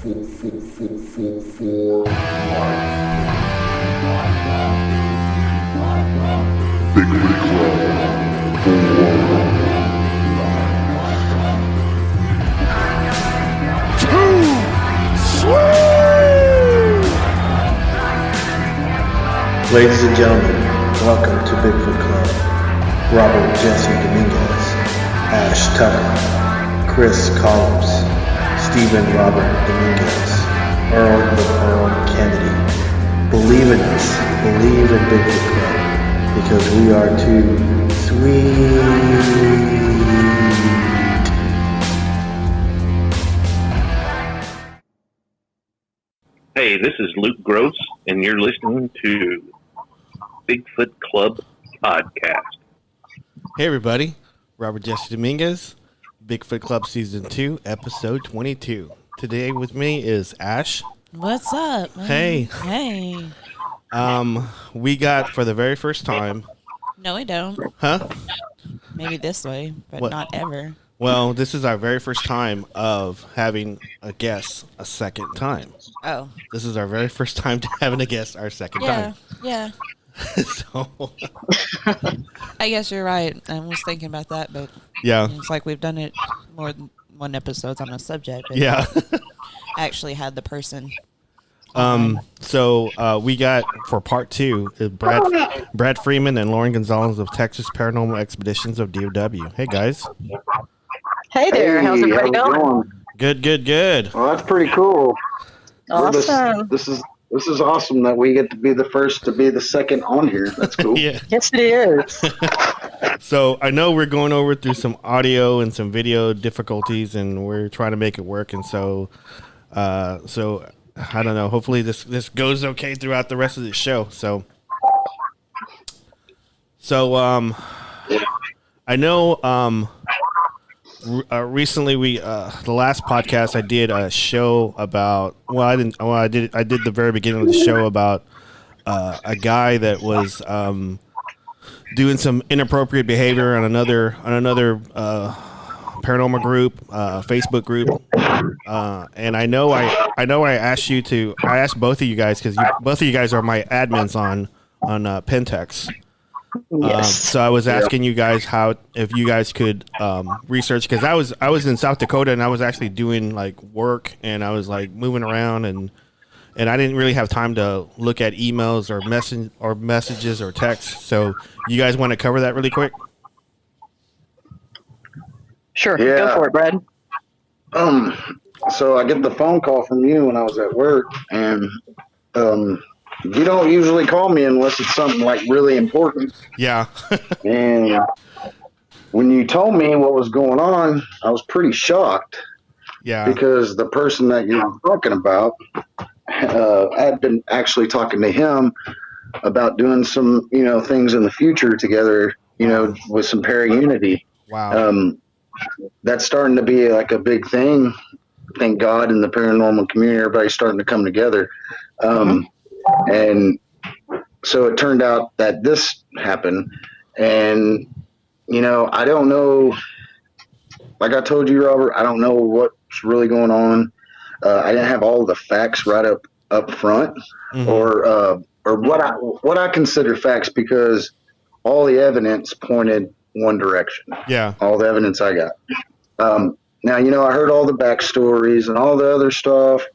Ladies and gentlemen, welcome to Bigfoot Club. Robert Jesse Dominguez, Ash Tucker, Chris Collins, Stephen Robert Dominguez, Earl the Pearl Kennedy. Believe in us, believe in Bigfoot Club, because we are too sweet. Hey, this is Luke Gross, and you're listening to Bigfoot Club Podcast. Hey everybody, Robert Jesse Dominguez, Bigfoot Club Season 2, Episode 22. Today with me is Ash. What's up, man? Hey. We got for the very first time... No, we don't. Huh? Maybe this way, but What? not ever. Well, this is our very first time of having a guest a second time. Oh. This is our very first time to having a guest our second time. Yeah. So... I guess you're right. I was thinking about that, but Yeah. it's like we've done it more than one episode on a subject. But Yeah. actually had the person. So we got for part 2 Brad Freeman and Lauren Gonzales of Texas Paranormal Expeditions of DOW. Hey guys. Hey there, how's everybody going? Good. Well, that's pretty cool. Awesome. This is awesome that we get to be the first to be the second on here. That's cool. Yeah. Yes, it is. So I know we're going over through some audio and some video difficulties, and we're trying to make it work. And so I don't know. Hopefully this goes okay throughout the rest of the show. So I know. Recently, the last podcast I did a show about. I did the very beginning of the show about a guy that was doing some inappropriate behavior on another paranormal group, Facebook group, and I asked both of you guys because both of you guys are my admins on Pentex. Yes. So I was asking you guys if you guys could research, because I was in South Dakota and I was actually doing like work and I was like moving around and I didn't really have time to look at emails or messages or texts. So you guys want to cover that really quick? Sure, Yeah. go for it, Brad. So I get the phone call from you when I was at work, and you don't usually call me unless it's something like really important. Yeah. And when you told me what was going on, I was pretty shocked. Yeah. Because the person that you're talking about, I'd been actually talking to him about doing some, things in the future together, with some para-unity. Wow. That's starting to be like a big thing. Thank God in the paranormal community, everybody's starting to come together. And so it turned out that this happened. And, I don't know, like I told you, Robert, I don't know what's really going on. I didn't have all the facts right up front, Mm-hmm. or what I consider facts, because all the evidence pointed one direction. Yeah. All the evidence I got. Now, I heard all the backstories and all the other stuff,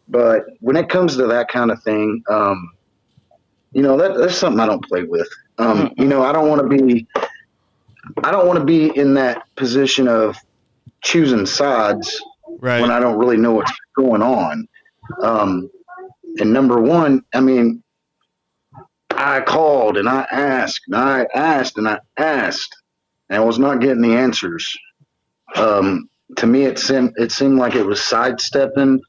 but when it comes to that kind of thing, that's something I don't play with. I don't want to be in that position of choosing sides Right. when I don't really know what's going on. And number one, I called and I asked and I asked and I asked, and I was not getting the answers. To me, it seemed like it was sidestepping.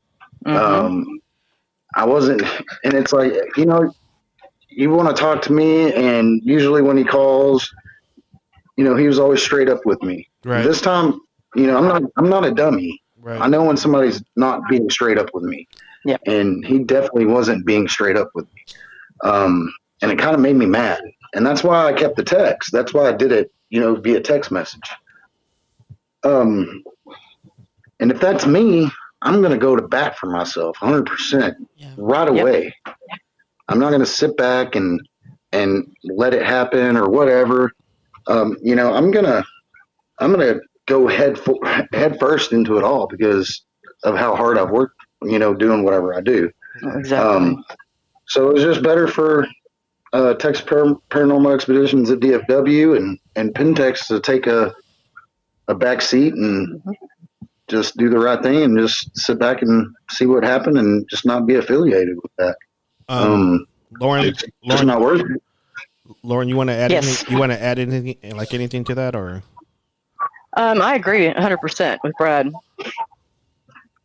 I wasn't, and it's like, you want to talk to me, and usually when he calls, he was always straight up with me. Right. This time, I'm not a dummy. Right. I know when somebody's not being straight up with me. Yeah. And he definitely wasn't being straight up with me. And it kind of made me mad. And that's why I kept the text. That's why I did it, via text message. And if that's me, I'm going to go to bat for myself 100% Yeah. right away. I'm not going to sit back and let it happen or whatever. You know, I'm gonna go head first into it all because of how hard I've worked. You know, doing whatever I do. Exactly. So it was just better for Texas Paranormal Expeditions at DFW and Pentex to take a back seat and just do the right thing and just sit back and see what happened and just not be affiliated with that. Lauren, it's just not worth it. Lauren, you want to add Yes. anything? You want to add anything, like anything to that, or? I agree 100% with Brad.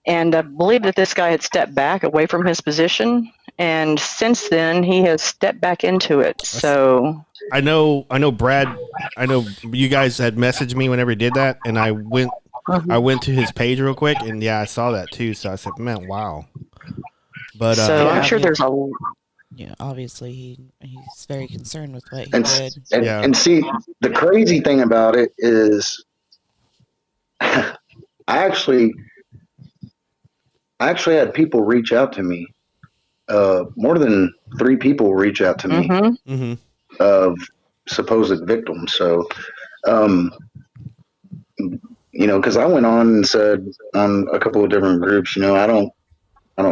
And I believe that this guy had stepped back away from his position, and since then he has stepped back into it. So I know, Brad. I know you guys had messaged me whenever he did that, and I went to his page real quick, and I saw that too. So I said, "Man, wow!" But so I'm sure there's a obviously he's very concerned with what he And, did. and see, the crazy thing about it is, I actually had people reach out to me. More than 3 people reach out to me of supposed victims. So, you know, because I went on and said on a couple of different groups, you know, I don't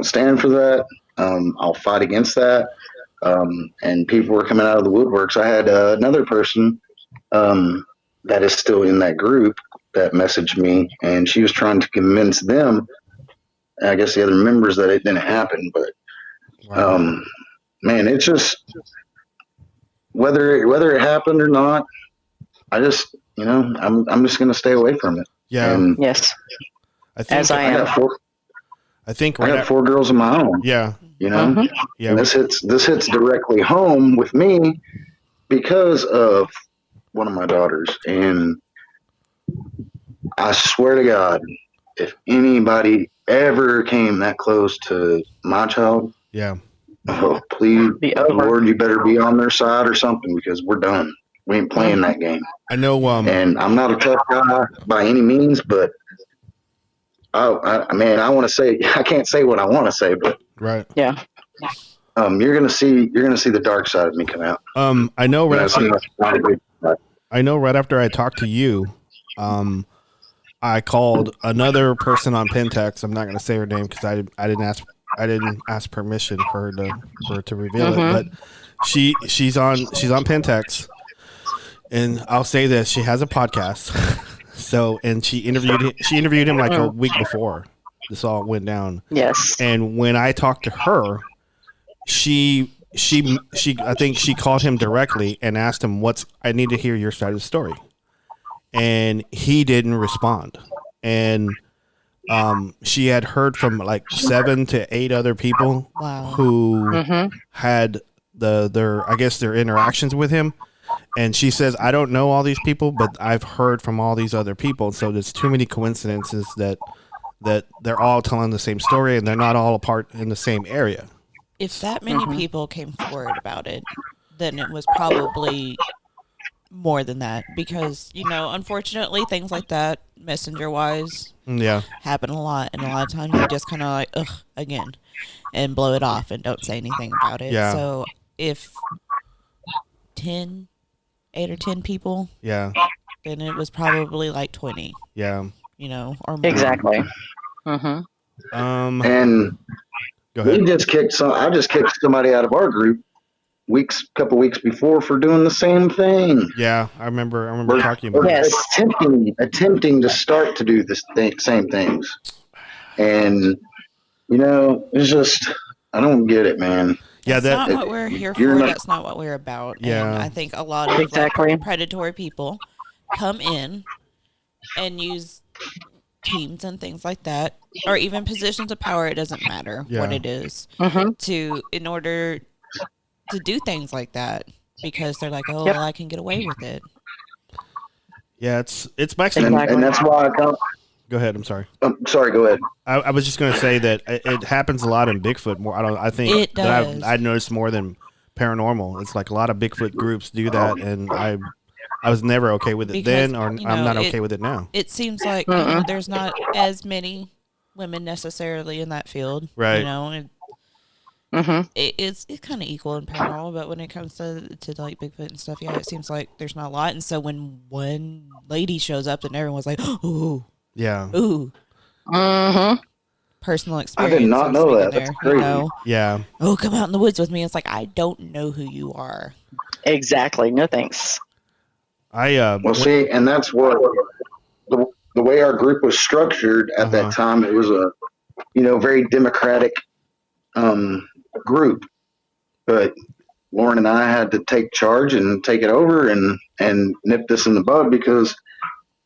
stand for that. I'll fight against that. And people were coming out of the woodworks. I had another person that is still in that group that messaged me, and she was trying to convince them, I guess the other members, that it didn't happen. But man, it's just whether it happened or not, I just, you know, I'm just gonna stay away from it. Yeah. And yes, I think as I am. I think I got 4 girls of my own. Yeah. You know. Yeah. And this hits directly home with me because of one of my daughters, and I swear to God, if anybody ever came that close to my child, oh, please, Lord, you better be on their side or something, because we're done. We ain't playing that game. I know. And I'm not a tough guy by any means, but I want to say, I can't say what I want to say, but yeah. You're gonna see the dark side of me come out. I know. I know. Right after I talked to you, I called another person on Pentex. I'm not going to say her name because I didn't ask permission for her to reveal it. But she's on Pentex, and I'll say this: she has a podcast. So, and she interviewed him like a week before this all went down. Yes. And when I talked to her, she I think she called him directly and asked him, I need to hear your side of the story. And he didn't respond. And she had heard from like 7 to 8 other people who had their interactions with him. And she says, I don't know all these people, but I've heard from all these other people. So there's too many coincidences that they're all telling the same story, and they're not all apart in the same area. If that many people came forward about it, then it was probably more than that, because, you know, unfortunately things like that, messenger wise, happen a lot, and a lot of times you just kind of like, ugh, again, and blow it off and don't say anything about it. So if 8 or 10 people, then it was probably like 20, you know, or more. Exactly. And go ahead. I just kicked somebody out of our group couple weeks before for doing the same thing. Yeah, I remember talking about it. Attempting to start to do same things. And, you know, it's just, I don't get it, man. Yeah, that's not what we're here for. That's not what we're about. Yeah. And I think a lot of like, predatory people come in and use teams and things like that, or even positions of power. It doesn't matter what it is, in order to do things like that, because they're like, oh, well, I can get away with it. Yeah, it's actually, and that's why I come. Go ahead. I'm sorry. Sorry. Go ahead. I was just going to say that it happens a lot in Bigfoot. More, I think it does. I've noticed more than paranormal. It's like a lot of Bigfoot groups do that, and I was never okay with it then, or I'm not okay with it now. It seems like you know, there's not as many women necessarily in that field, right? You know, and it's kind of equal in paranormal, but when it comes to like Bigfoot and stuff, yeah, it seems like there's not a lot. And so when one lady shows up, then everyone's like, "Ooh, yeah, ooh." Personal I experience. did not know that. That's crazy. You know? Yeah. Oh, come out in the woods with me. It's like, I don't know who you are. Exactly. No thanks. Well, see, and that's what the way our group was structured at that time. It was a very democratic group, but Lauren and I had to take charge and take it over and nip this in the bud, because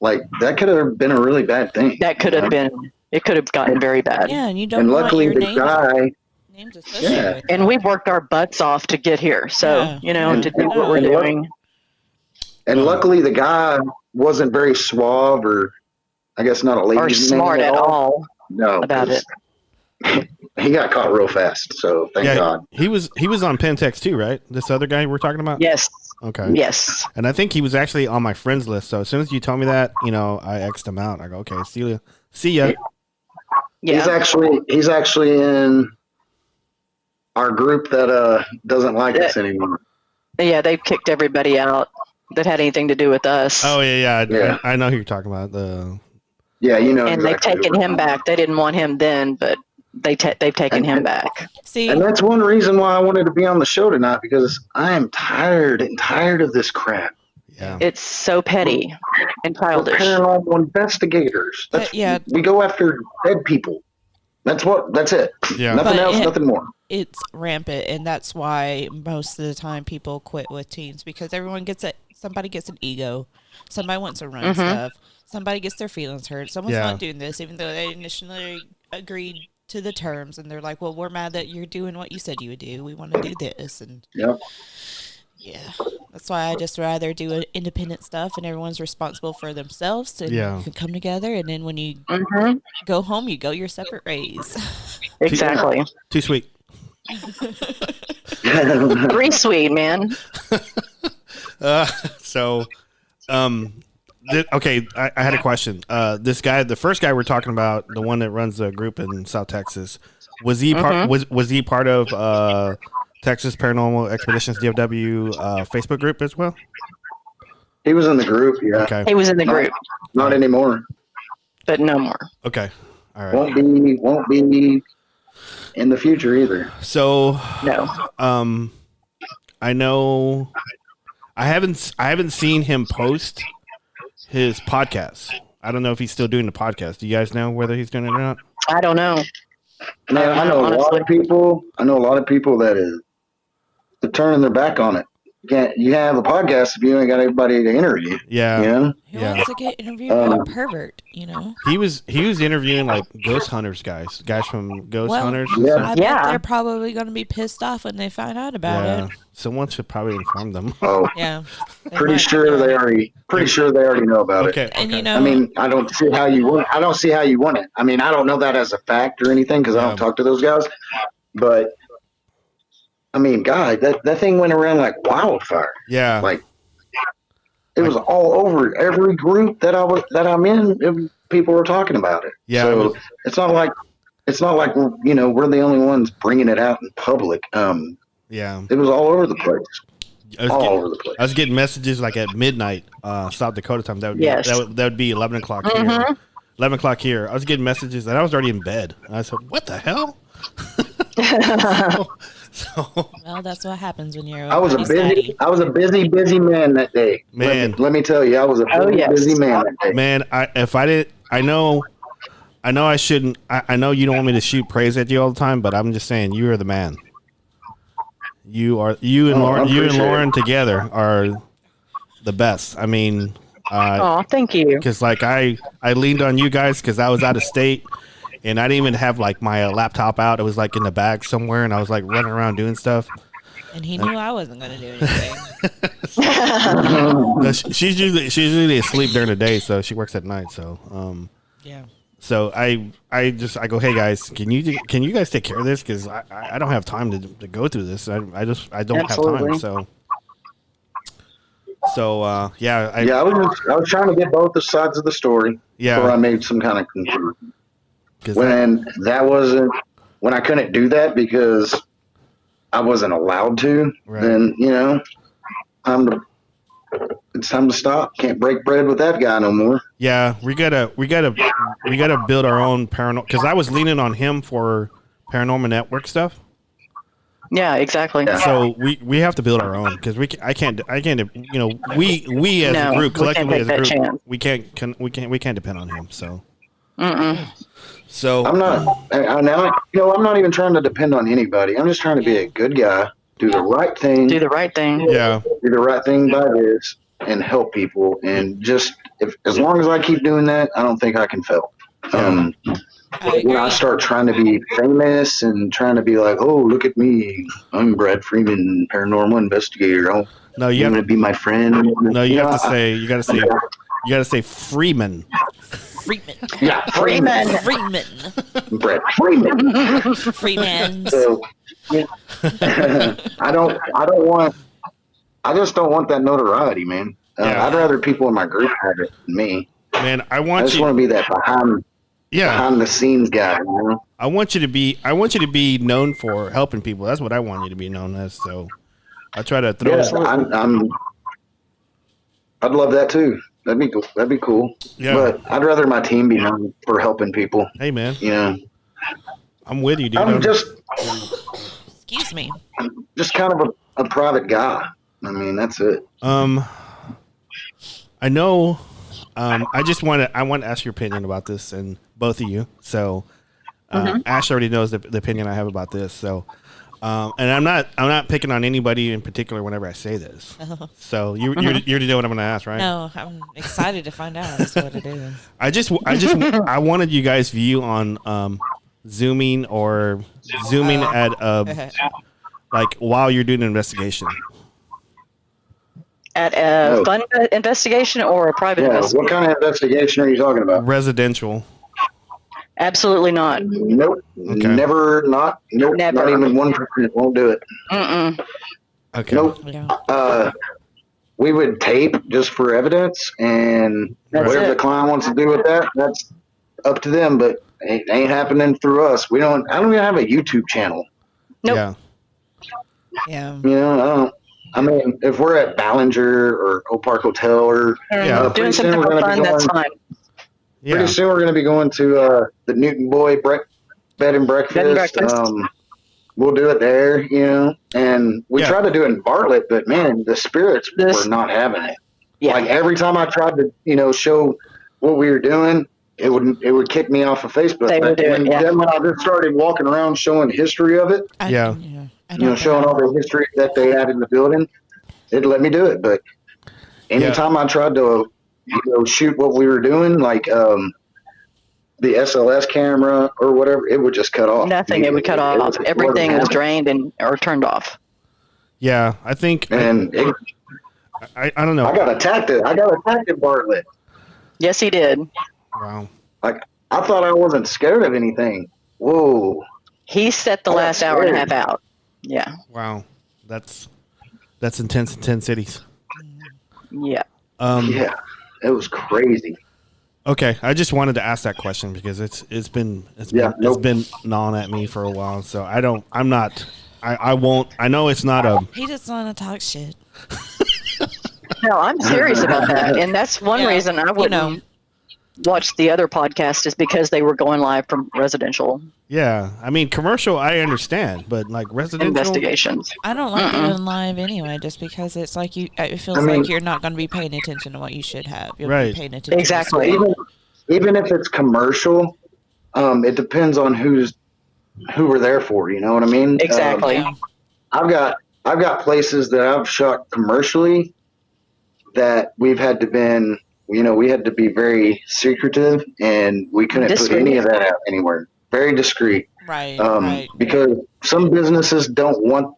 like that could have been a really bad thing. That could have been. It could have gotten very bad. Yeah, and you don't. And want luckily, your names associated with and we worked our butts off to get here. So to do what we're doing. And luckily, the guy wasn't very suave, or I guess not a lady, or smart at all. No, about it. He got caught real fast, so thank God. He was on Pentex too, right? This other guy we're talking about? Yes. Okay. Yes. And I think he was actually on my friends list. So as soon as you told me that, I X'd him out. I go, okay, see ya. Yeah. He's actually in our group that doesn't like us anymore. Yeah, they've kicked everybody out that had anything to do with us. Oh yeah. I know who you're talking about. Yeah, and exactly they've taken him back. They didn't want him then, but they've taken him back. See, and that's one reason why I wanted to be on the show tonight, because I am tired of this crap. Yeah, it's so petty and childish. We're paranormal investigators. We go after dead people. That's it. Yeah, nothing else, nothing more. It's rampant, and that's why most of the time people quit with teens, because somebody gets an ego, somebody wants to run stuff, somebody gets their feelings hurt, someone's not doing this, even though they initially agreed to the terms, and they're like, well, we're mad that you're doing what you said you would do. We want to do this, and that's why I just rather do independent stuff, and everyone's responsible for themselves, and you can come together, and then when you go home, you go your separate ways. Exactly. Too sweet. 3 sweet, man. Okay, I had a question. This guy, the first guy we're talking about, the one that runs the group in South Texas, was he part? Was he part of Texas Paranormal Expeditions DFW Facebook group as well? He was in the group. Yeah. Okay. He was in the group. Not anymore. But no more. Okay. All right. Won't be in the future either. So no. I know I haven't seen him post his podcast. I don't know if he's still doing the podcast. Do you guys know whether he's doing it or not? I don't know. Man, I know a lot of people that are turning their back on it. You have a podcast if you ain't got anybody to interview. Yeah. Who wants to get interviewed by a pervert, He was interviewing like ghost hunters guys from ghost hunters. I bet they're probably going to be pissed off when they find out about it. Someone should probably inform them. Oh. Yeah. Pretty sure they already know about it. And I mean, I don't see how you want it. I mean, I don't know that as a fact or anything, because I don't talk to those guys, but I mean, God, that thing went around like wildfire. Yeah. Like it was all over every group that I'm in. People were talking about it. Yeah. So it's not like we're the only ones bringing it out in public. Yeah. It was all over the place. Over the place. I was getting messages like at midnight, South Dakota time. That would be 11 o'clock here. 11 o'clock here. I was getting messages and I was already in bed. And I said, "What the hell?" Well, that's what happens when you're. I was a busy man that day. Man, let me tell you, I was a busy man that day. Man, I know I shouldn't. I know you don't want me to shoot praise at you all the time, but I'm just saying you are the man. You and Lauren together are the best. I mean, thank you. Because like I leaned on you guys because I was out of state. And I didn't even have like my laptop out. It was like in the bag somewhere, and I was like running around doing stuff. And he knew I wasn't going to do anything. She's usually asleep during the day, so she works at night. So yeah. So I go, hey guys, can you guys take care of this? Because I don't have time to go through this. I don't have time. So yeah. I was trying to get both the sides of the story. Yeah. Before I made some kind of conclusion. when I couldn't do that because I wasn't allowed to, then, it's time to stop. Can't break bread with that guy no more. Yeah, we gotta build our own paranormal, because I was leaning on him for Paranormal Network stuff. Yeah, exactly. So we have to build our own, because we can't we as a group, collectively as a group, we can't depend on him. So. So I'm not even trying to depend on anybody. I'm just trying to be a good guy, do the right thing. Yeah. Do the right thing by this and help people. And just as long as I keep doing that, I don't think I can fail. When I start trying to be famous and trying to be like, oh, look at me, I'm Brad Freeman, paranormal investigator. You want to be my friend? No, you gotta say Freeman. Freeman. Yeah, Freeman. Brad Freeman. Freeman. So, I just don't want that notoriety, man. I'd rather people in my group have it than me. Man, I just want to be that behind the scenes guy. I want you to be known for helping people. That's what I want you to be known as. So I try to throw. I'd love that too. That'd be cool. Yeah. But I'd rather my team be known for helping people. Hey, man. I'm with you, dude. Excuse me. I'm just kind of a private guy. I mean, that's it. I know. I want to ask your opinion about this, and both of you. So, Ash already knows the opinion I have about this. So, and I'm not picking on anybody in particular whenever I say this. So you already know what I'm going to ask, right? No, I'm excited to find out what it is. I wanted you guys' view on zooming at like while you're doing an investigation. At a fun investigation or a private investigation? What kind of investigation are you talking about? Residential. Absolutely not. Nope. Okay. Never. Not even 1%. Won't do it. Okay. Nope. Yeah. We would tape just for evidence, and whatever the client wants to do with that, that's up to them. But it ain't happening through us. I don't even have a YouTube channel. Nope. Yeah. I mean, if we're at Ballinger or Oak Park Hotel or doing something for fun, that's fine. Pretty soon we're going to be going to the Newton Boy Bed and Breakfast. We'll do it there, and we tried to do it in Bartlett, but man, the spirits were not having it. Yeah. Like every time I tried to, show what we were doing, it would kick me off of Facebook. They would do it, Then when I just started walking around showing history of it, showing all the history that they had in the building, it let me do it. But anytime I tried to, shoot what we were doing, like the SLS camera or whatever, it would just cut off. Nothing. It would cut off. Everything was drained or turned off. Yeah, I think. And I don't know. I got attacked at Bartlett. Yes, he did. Wow. Like, I thought I wasn't scared of anything. Whoa. He set the last hour and a half out. Yeah. Wow. That's intense in 10 cities. Yeah. Yeah. It was crazy. Okay, I just wanted to ask that question because it's been gnawing at me for a while. So I won't. I know it's not a. He just want to talk shit. No, I'm serious about that, and that's one reason I wouldn't watch the other podcast is because they were going live from residential. Yeah, I mean commercial, I understand, but like residential investigations. I don't like going live anyway, just because it's like it feels like you're not going to be paying attention to what you should have. You'll be paying attention. Exactly. Even if it's commercial, it depends on who we're there for. You know what I mean? Exactly. I've got places that I've shot commercially that we've had to we had to be very secretive, and we couldn't put any of that out anywhere. Very discreet. Right. Because some businesses don't want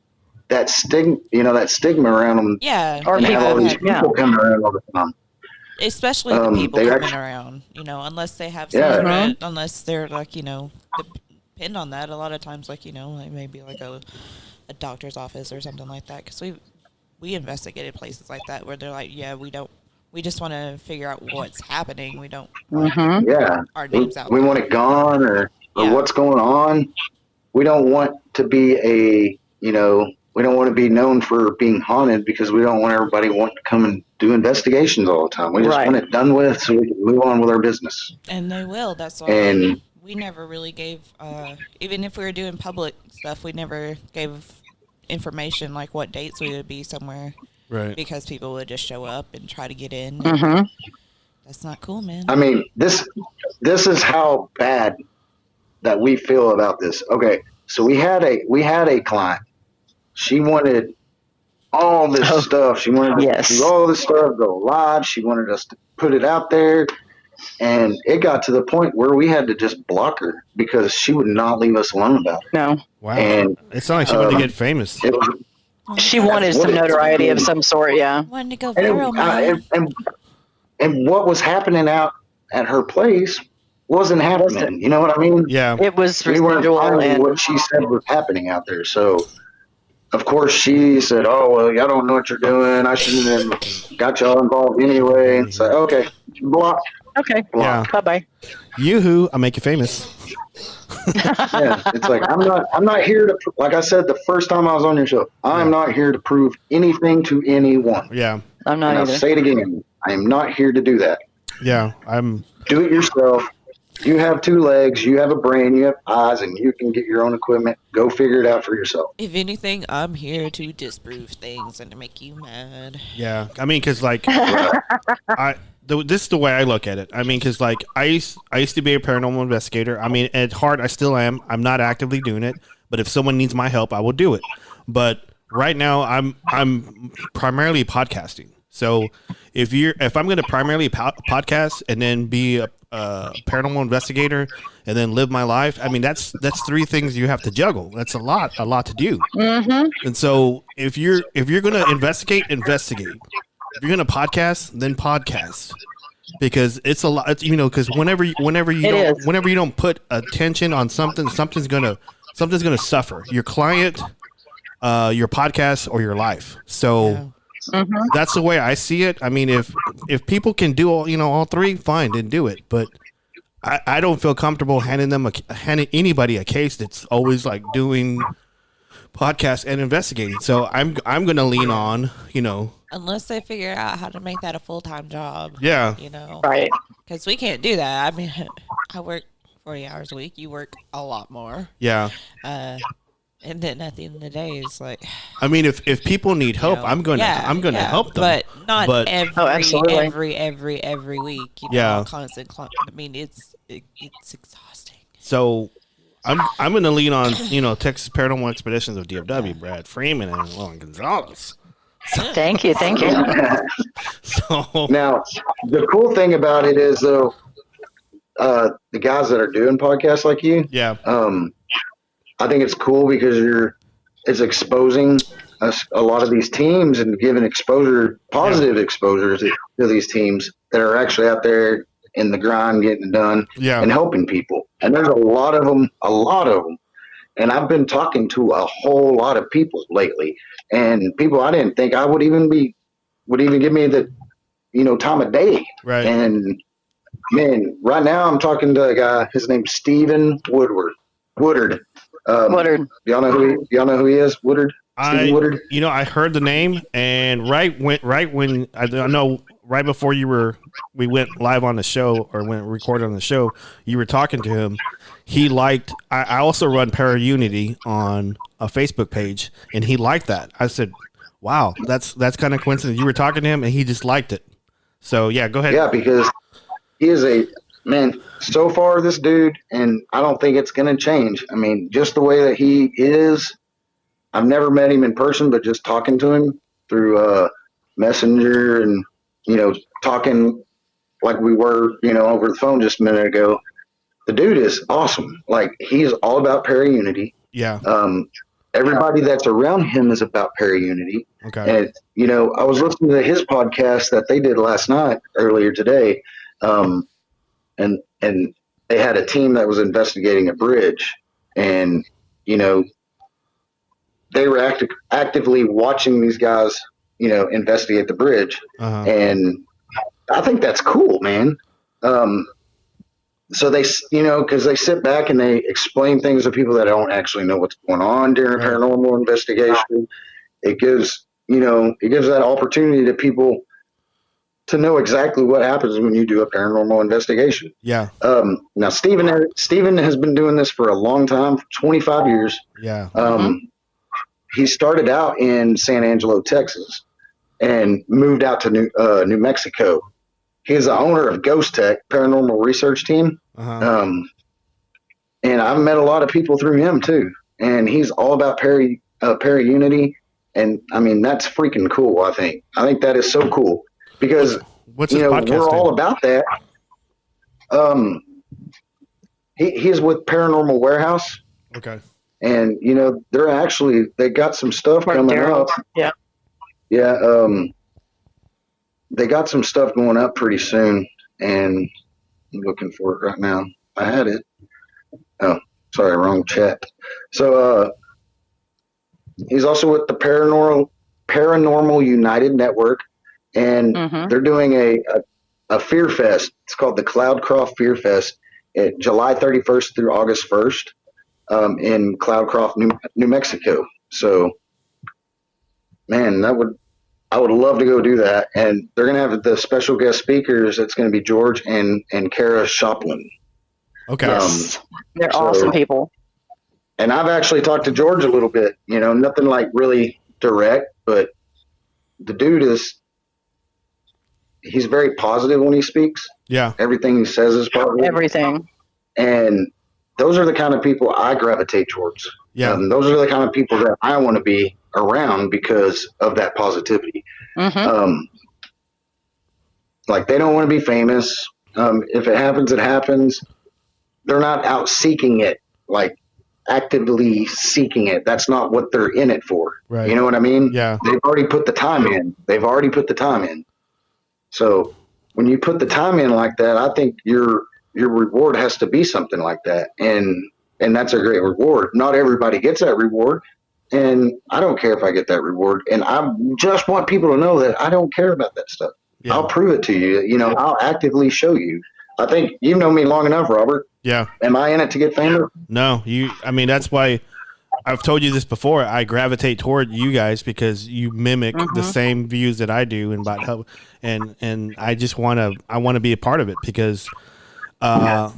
that stigma around them. Yeah. Or people coming around all the time. Especially the people coming around, unless they have some unless they're like, depend on that. A lot of times, like, like maybe like a doctor's office or something like that. Because we investigated places like that where they're like, yeah, we don't We just want to figure out what's happening. We don't Yeah. our names out We there. want it gone or what's going on. We don't want to be we don't want to be known for being haunted because we don't want everybody wanting to come and do investigations all the time. We just want it done with so we can move on with our business. And they will. That's why we never really gave, even if we were doing public stuff, we never gave information like what dates we would be somewhere. Right. Because people would just show up and try to get in. That's not cool, man. I mean, this is how bad that we feel about this. Okay, so we had a client. She wanted all this stuff. She wanted to do all this stuff, go live. She wanted us to put it out there. And it got to the point where we had to just block her because she would not leave us alone about it. No. Wow. And it's not like she wanted to get famous. She wanted some notoriety of some sort, yeah. Wanted to go viral, man. And what was happening out at her place wasn't happening. You know what I mean? Yeah. It was we weren't residual finding what she said was happening out there. So, of course, she said, "Oh well, y'all don't know what you're doing. I shouldn't have got y'all involved anyway." And so, okay, block. Okay. Block. Yeah. Bye-bye. Yoo-hoo, I'll make you famous. Yeah, it's like I'm not here to, like I said the first time I was on your show, I'm not here to prove anything to anyone. Yeah. I'm not and either. I'll say it again. I am not here to do that. Yeah. Do it yourself. You have two legs, you have a brain, you have eyes, and you can get your own equipment. Go figure it out for yourself. If anything, I'm here to disprove things and to make you mad. Yeah. I mean, because, like, this is the way I look at it. I mean, because, like, I used to be a paranormal investigator. I mean, at heart, I still am. I'm not actively doing it. But if someone needs my help, I will do it. But right now, I'm primarily podcasting. So if I'm going to primarily podcast and then be a paranormal investigator and then live my life, I mean, that's three things you have to juggle. That's a lot to do. Mm-hmm. And so if you're going to investigate. If you're going to podcast, then podcast, because it's a lot. Because whenever you don't put attention on something, something's gonna suffer. Your client, your podcast, or your life. So that's the way I see it. I mean, if people can do all three, fine, then do it. But I don't feel comfortable handing anybody a case that's always like doing podcasts and investigating. So I'm going to lean on, unless they figure out how to make that a full-time job. Yeah. Right. Because we can't do that. I mean, I work 40 hours a week. You work a lot more. Yeah. And then at the end of the day, it's like, I mean, if people need help, I'm going to help them. But not every week. Yeah. Constant. I mean, it's exhausting. So I'm going to lean on, Texas Paranormal Expeditions of DFW, Brad Freeman and Gonzales. Thank you. So now, the cool thing about it is, though, the guys that are doing podcasts like you, I think it's cool because it's exposing a lot of these teams and giving positive exposure to these teams that are actually out there in the grind, getting it done, and helping people. And there's a lot of them. And I've been talking to a whole lot of people lately, and people I didn't think I would even give me the, time of day. Right. And man, right now I'm talking to a guy. His name's Stephen Woodard. Woodard. Y'all know who he is? Woodard. Woodard. I heard the name, and right when I know right before we went live on the show or went recorded on the show, you were talking to him. He liked. I also run Para Unity on a Facebook page, and he liked that. I said, "Wow, that's kind of coincidence." You were talking to him, and he just liked it. So yeah, go ahead. Yeah, because he is a man. So far, this dude, and I don't think it's going to change. I mean, just the way that he is. I've never met him in person, but just talking to him through Messenger and talking like we were, over the phone just a minute ago. The dude is awesome. Like, he's all about Para-Unity. Yeah. Everybody that's around him is about Para-Unity. Okay. And, I was listening to his podcast that they did earlier today. And they had a team that was investigating a bridge. And, they were actively watching these guys, investigate the bridge. Uh-huh. And I think that's cool, man. So they, because they sit back and they explain things to people that don't actually know what's going on during a paranormal investigation. It gives, it gives that opportunity to people to know exactly what happens when you do a paranormal investigation. Yeah. Now, Steven has been doing this for a long time, for 25 years. Yeah. He started out in San Angelo, Texas, and moved out to New Mexico. He's the owner of Ghost Tech Paranormal Research Team. And I've met a lot of people through him too. And he's all about Unity. And I mean, that's freaking cool. I think that is so cool because what's his podcast we're all about that. He's with Paranormal Warehouse. Okay. And they got some stuff coming up. Yeah. Yeah. They got some stuff going up pretty soon, and I'm looking for it right now. I had it. Oh, sorry, wrong chat. So he's also with the Paranormal United Network, and they're doing a Fear Fest. It's called the Cloudcroft Fear Fest, at July 31st through August 1st in Cloudcroft, New Mexico. So, man, I would love to go do that. And they're going to have the special guest speakers. It's going to be George and Kara Shoplin. Okay. Yes. They're awesome people. And I've actually talked to George a little bit, nothing like really direct, but the dude he's very positive when he speaks. Yeah. Everything he says is positive. Everything. And those are the kind of people I gravitate towards. Yeah. Those are the kind of people that I want to be around because of that positivity. Like they don't want to be famous. If it happens, it happens. They're not out seeking it, like actively seeking it. That's not what they're in it for. Right. You know what I mean? Yeah. They've already put the time in. So when you put the time in like that, I think your reward has to be something like that. And that's a great reward. Not everybody gets that reward. And I don't care if I get that reward. And I just want people to know that I don't care about that stuff. Yeah. I'll prove it to you. I'll actively show you. I think you've known me long enough, Robert. Yeah. Am I in it to get famous? No, that's why I've told you this before. I gravitate toward you guys because you mimic the same views that I do and about help. And I just want to be a part of it because, I'll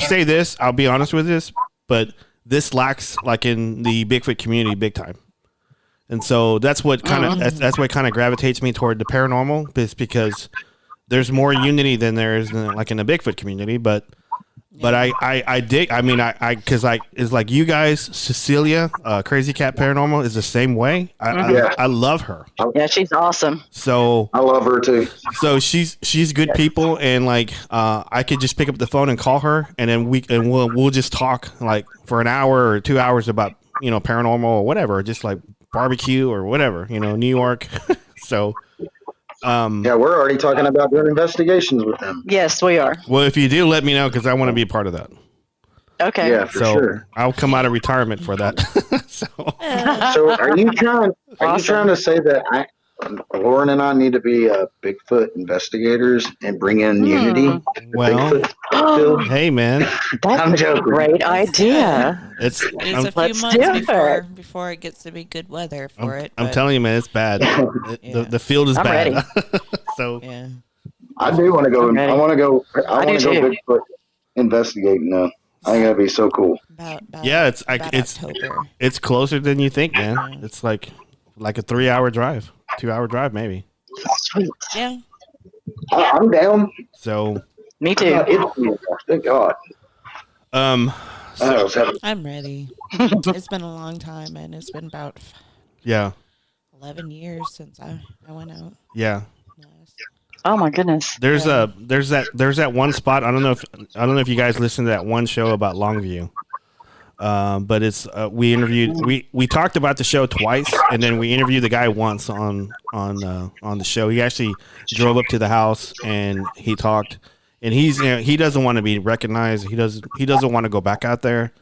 say this, I'll be honest with this, but this lacks like in the Bigfoot community big time. And so that's what kind of that's what kind of gravitates me toward the paranormal, is because there's more unity than there is like in the Bigfoot community. But I dig. I mean, because it's like you guys, Cecilia, Crazy Cat Paranormal is the same way. I love her. Yeah, she's awesome. So I love her too. So she's good people, and like I could just pick up the phone and call her, and then we'll just talk like for an hour or 2 hours about paranormal or whatever, just like barbecue or whatever, New York. So. Yeah, we're already talking about doing investigations with them. Yes, we are. Well, if you do, let me know because I want to be a part of that. Okay. Yeah, for sure. I'll come out of retirement for that. So are you trying to say that Lauren and I need to be Bigfoot investigators and bring in unity? Well, hey man, that's a great idea. It's a few months before it gets to be good weather for it. I'm telling you, man, it's bad. The field is bad. Ready. So yeah, I do want to go. I want to go. I want to go Bigfoot investigating now. I think that'd be so cool. It's October. It's closer than you think, man. It's like a 3-hour drive, 2-hour drive, maybe. Sweet. Yeah. I'm down. So. Me too. Thank God. I'm ready. It's been a long time, and it's been about 11 years since I went out. Yeah. Oh my goodness. There's that one spot. I don't know if you guys listened to that one show about Longview. But it's we interviewed we talked about the show twice, and then we interviewed the guy once on the show. He actually drove up to the house and he talked, and he doesn't want to be recognized. He doesn't want to go back out there.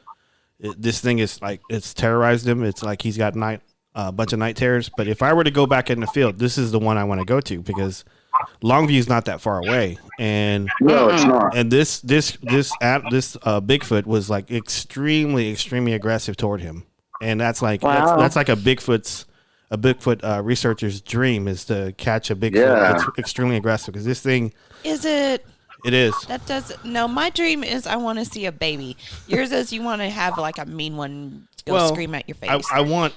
This thing is like, it's terrorized him. It's like he's got a bunch of night terrors. But if I were to go back in the field, this is the one I want to go to because Longview's not that far away, and No, it's not. and this Bigfoot was like extremely aggressive toward him, and that's like that's like a Bigfoot researcher's dream is to catch a Bigfoot that's extremely aggressive, because this thing is it. It is. That does no. My dream is I want to see a baby. Yours is you want to have like a mean one go scream at your face. I want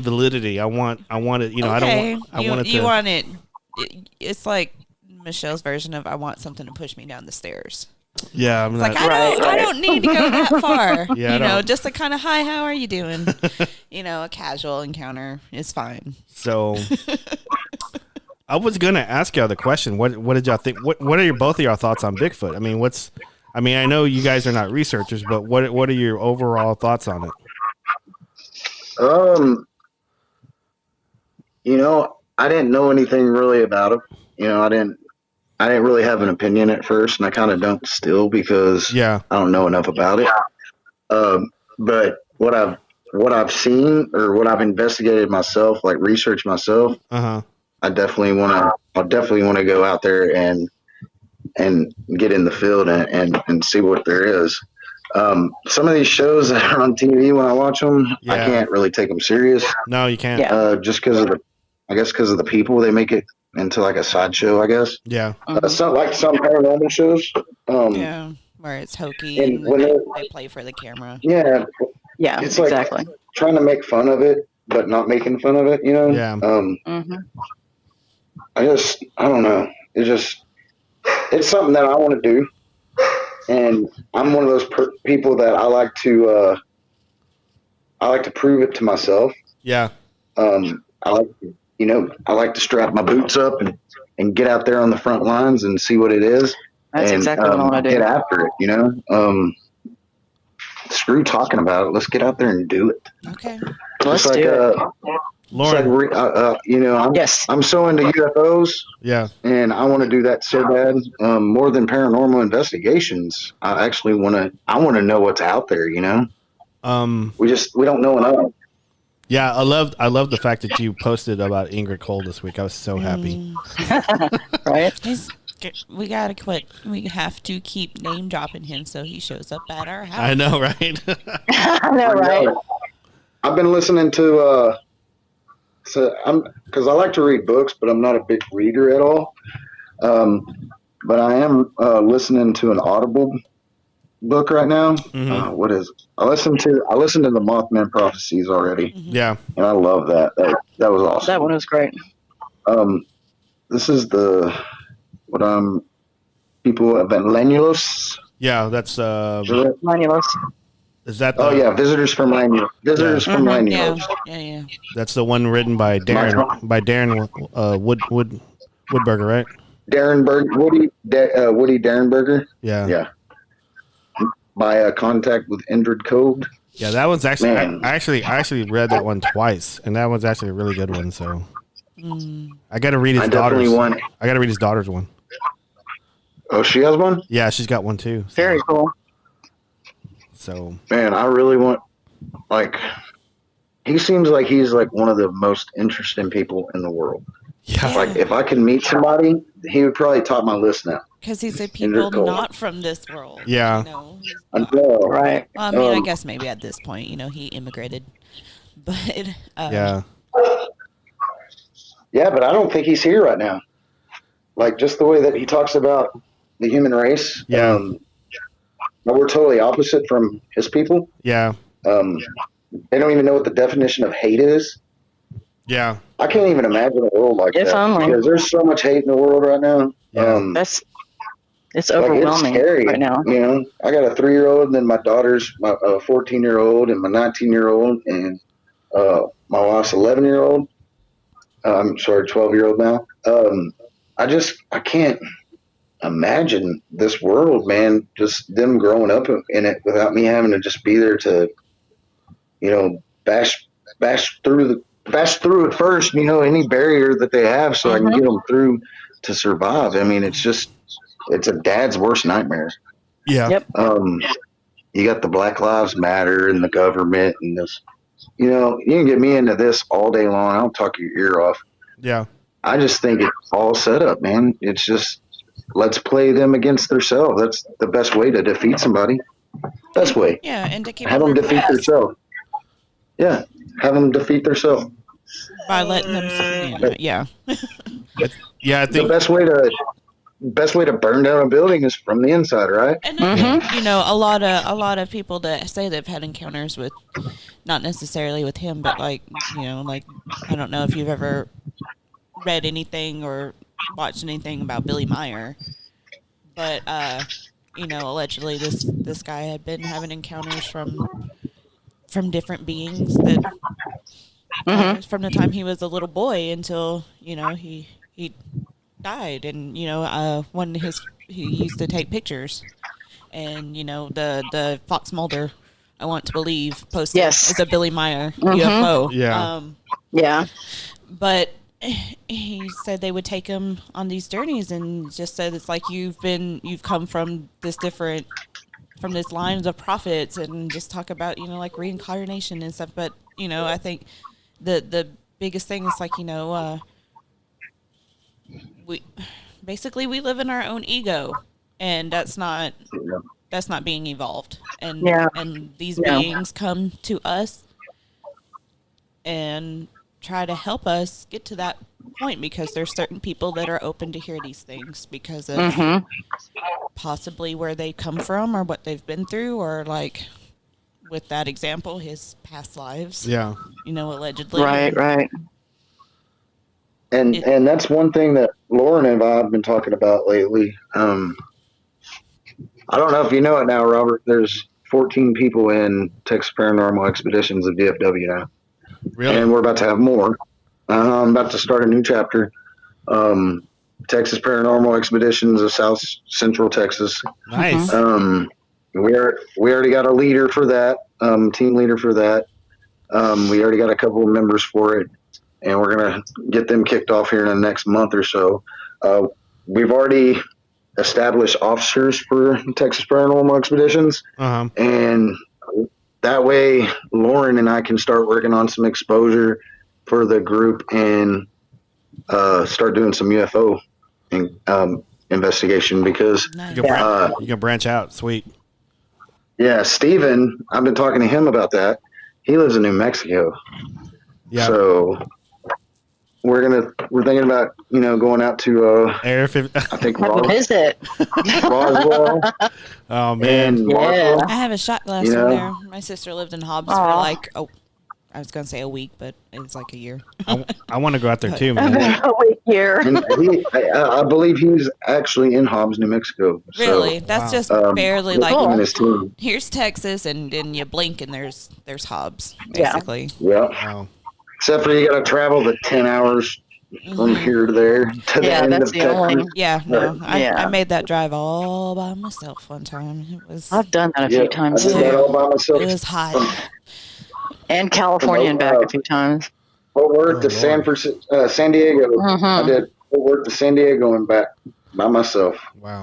validity. I want it. You know, okay. I want it. You want it. It's like Michelle's version of I want something to push me down the stairs. Yeah, I'm like I don't need to go that far. Yeah, you know, just a kind of hi, how are you doing? You know, a casual encounter is fine. So. I was gonna ask y'all the question. What did y'all think? What are both of y'all thoughts on Bigfoot? I mean, I know you guys are not researchers, but what are your overall thoughts on it? You know, I didn't know anything really about it. You know, I didn't really have an opinion at first, and I kind of don't still because I don't know enough about it. But what I've seen or what I've investigated myself, like researched myself. I'll definitely want to go out there and get in the field and see what there is. Some of these shows that are on TV, when I watch them, I can't really take them serious. No, you can't. Just because of the people, they make it into like a sideshow, I guess. Yeah. It's not like some paranormal shows. Where it's hokey and they play for the camera. Yeah. Yeah, it's exactly. Like trying to make fun of it, but not making fun of it, you know? Yeah. I don't know. It's something that I want to do. And I'm one of those people that I like to prove it to myself. Yeah. I like to strap my boots up and get out there on the front lines and see what it is. That's exactly what I want to do. Get after it, you know? Screw talking about it. Let's get out there and do it. Okay. Let's do it. Lauren, I'm so into UFOs. Yeah. And I want to do that so bad. More than paranormal investigations, I actually want to know what's out there, you know? We don't know enough. Yeah, I love the fact that you posted about Ingrid Cole this week. I was so happy. Right? We gotta quit. We have to keep name dropping him so he shows up at our house. I know, right? I know, right? I've been listening to because I like to read books, but I'm not a big reader at all. But I am listening to an Audible book right now. Mm-hmm. What is it? I listened to the Mothman Prophecies already. Mm-hmm. Yeah, and I love that. That was awesome. That one was great. This is people of Lanulos. Yeah, that's Lanulos. Is that? Visitors from Lanulos. Visitors from Lanulos. Yeah. That's the one written by Darren Woodberger, right? Woody Darrenberger. Yeah. By Contact with Indrid Code. Yeah, that one's actually I actually read that one twice, and that one's actually a really good one. So I got to read his daughter's. I got to read his daughter's one. Oh, she has one? Yeah, she's got one too. So. Very cool. So man, I really want he seems like he's like one of the most interesting people in the world. Yeah. Like if I can meet somebody, he would probably top my list now. Because he's a people not from this world. Yeah. You know, right. Well, I mean, I guess maybe at this point, you know, he immigrated. But yeah, but I don't think he's here right now. Like just the way that he talks about the human race. Yeah. We're totally opposite from his people. Yeah. They don't even know what the definition of hate is. Yeah. I can't even imagine a world like that. Because there's so much hate in the world right now. Yeah. It's overwhelming. It's scary right now. You know, I got a 3-year-old, and then my daughter's my 14-year-old, and my 19-year-old, and my wife's 11-year-old. I'm sorry, 12-year-old now. I can't imagine this world, man. Just them growing up in it without me having to just be there to, you know, bash through it first. You know, any barrier that they have, so I can get them through to survive. I mean, it's a dad's worst nightmare. Yeah. Yep. You got the Black Lives Matter and the government and this. You know, you can get me into this all day long. I'll talk your ear off. Yeah. I just think it's all set up, man. It's just let's play them against themselves. That's the best way to defeat somebody. Best way. Yeah, and to keep Have them defeat themselves. Yeah, have them defeat themselves. By letting them, yeah. Yeah, I think the best way to burn down a building is from the inside, right? And I think, a lot of people that say they've had encounters with, not necessarily with him, but like I don't know if you've ever read anything or watched anything about Billy Meyer, but allegedly this guy had been having encounters from different beings that from the time he was a little boy until he died, and when he used to take pictures, and the Fox Mulder, I want to believe, posted is a Billy Meyer UFO. Yeah. But he said they would take him on these journeys, and just said it's like you've come from this lines of prophets, and just talk about like reincarnation and stuff. But I think the biggest thing is like we live in our own ego, and that's not being evolved, and these beings come to us and try to help us get to that point, because there's certain people that are open to hear these things because of possibly where they come from or what they've been through, or like with that example, his past lives. Yeah. Allegedly. Right. And that's one thing that Lauren and I have been talking about lately. I don't know if you know it now, Robert. There's 14 people in Texas Paranormal Expeditions of DFW now. Really? And we're about to have more. I'm about to start a new chapter. Texas Paranormal Expeditions of South Central Texas. Nice. We already got a leader for that, team leader for that. We already got a couple of members for it, and we're going to get them kicked off here in the next month or so. We've already established officers for Texas Paranormal Expeditions, and that way Lauren and I can start working on some exposure for the group and start doing some UFO investigation, because you can branch out. Sweet. Yeah, Steven, I've been talking to him about that. He lives in New Mexico. Yeah. So we're thinking about, going out to Air 50. I think visit Roswell. Oh man. Yeah. I have a shot glass in there. My sister lived in Hobbs for like I was going to say a week, but it's like a year. I want to go out there too, man. A week here. I believe he's actually in Hobbs, New Mexico. Really? So, that's just barely like here's Texas, and then you blink and there's Hobbs, basically. Yeah. Wow. Except for you got to travel the 10 hours from here to there to the end of Texas. Yeah, no. I made that drive all by myself one time. I've done that a few times. I did that all by myself. It was hot. And California and back a few times. Fort Worth to San Diego. I did Fort Worth to San Diego and back by myself. Wow.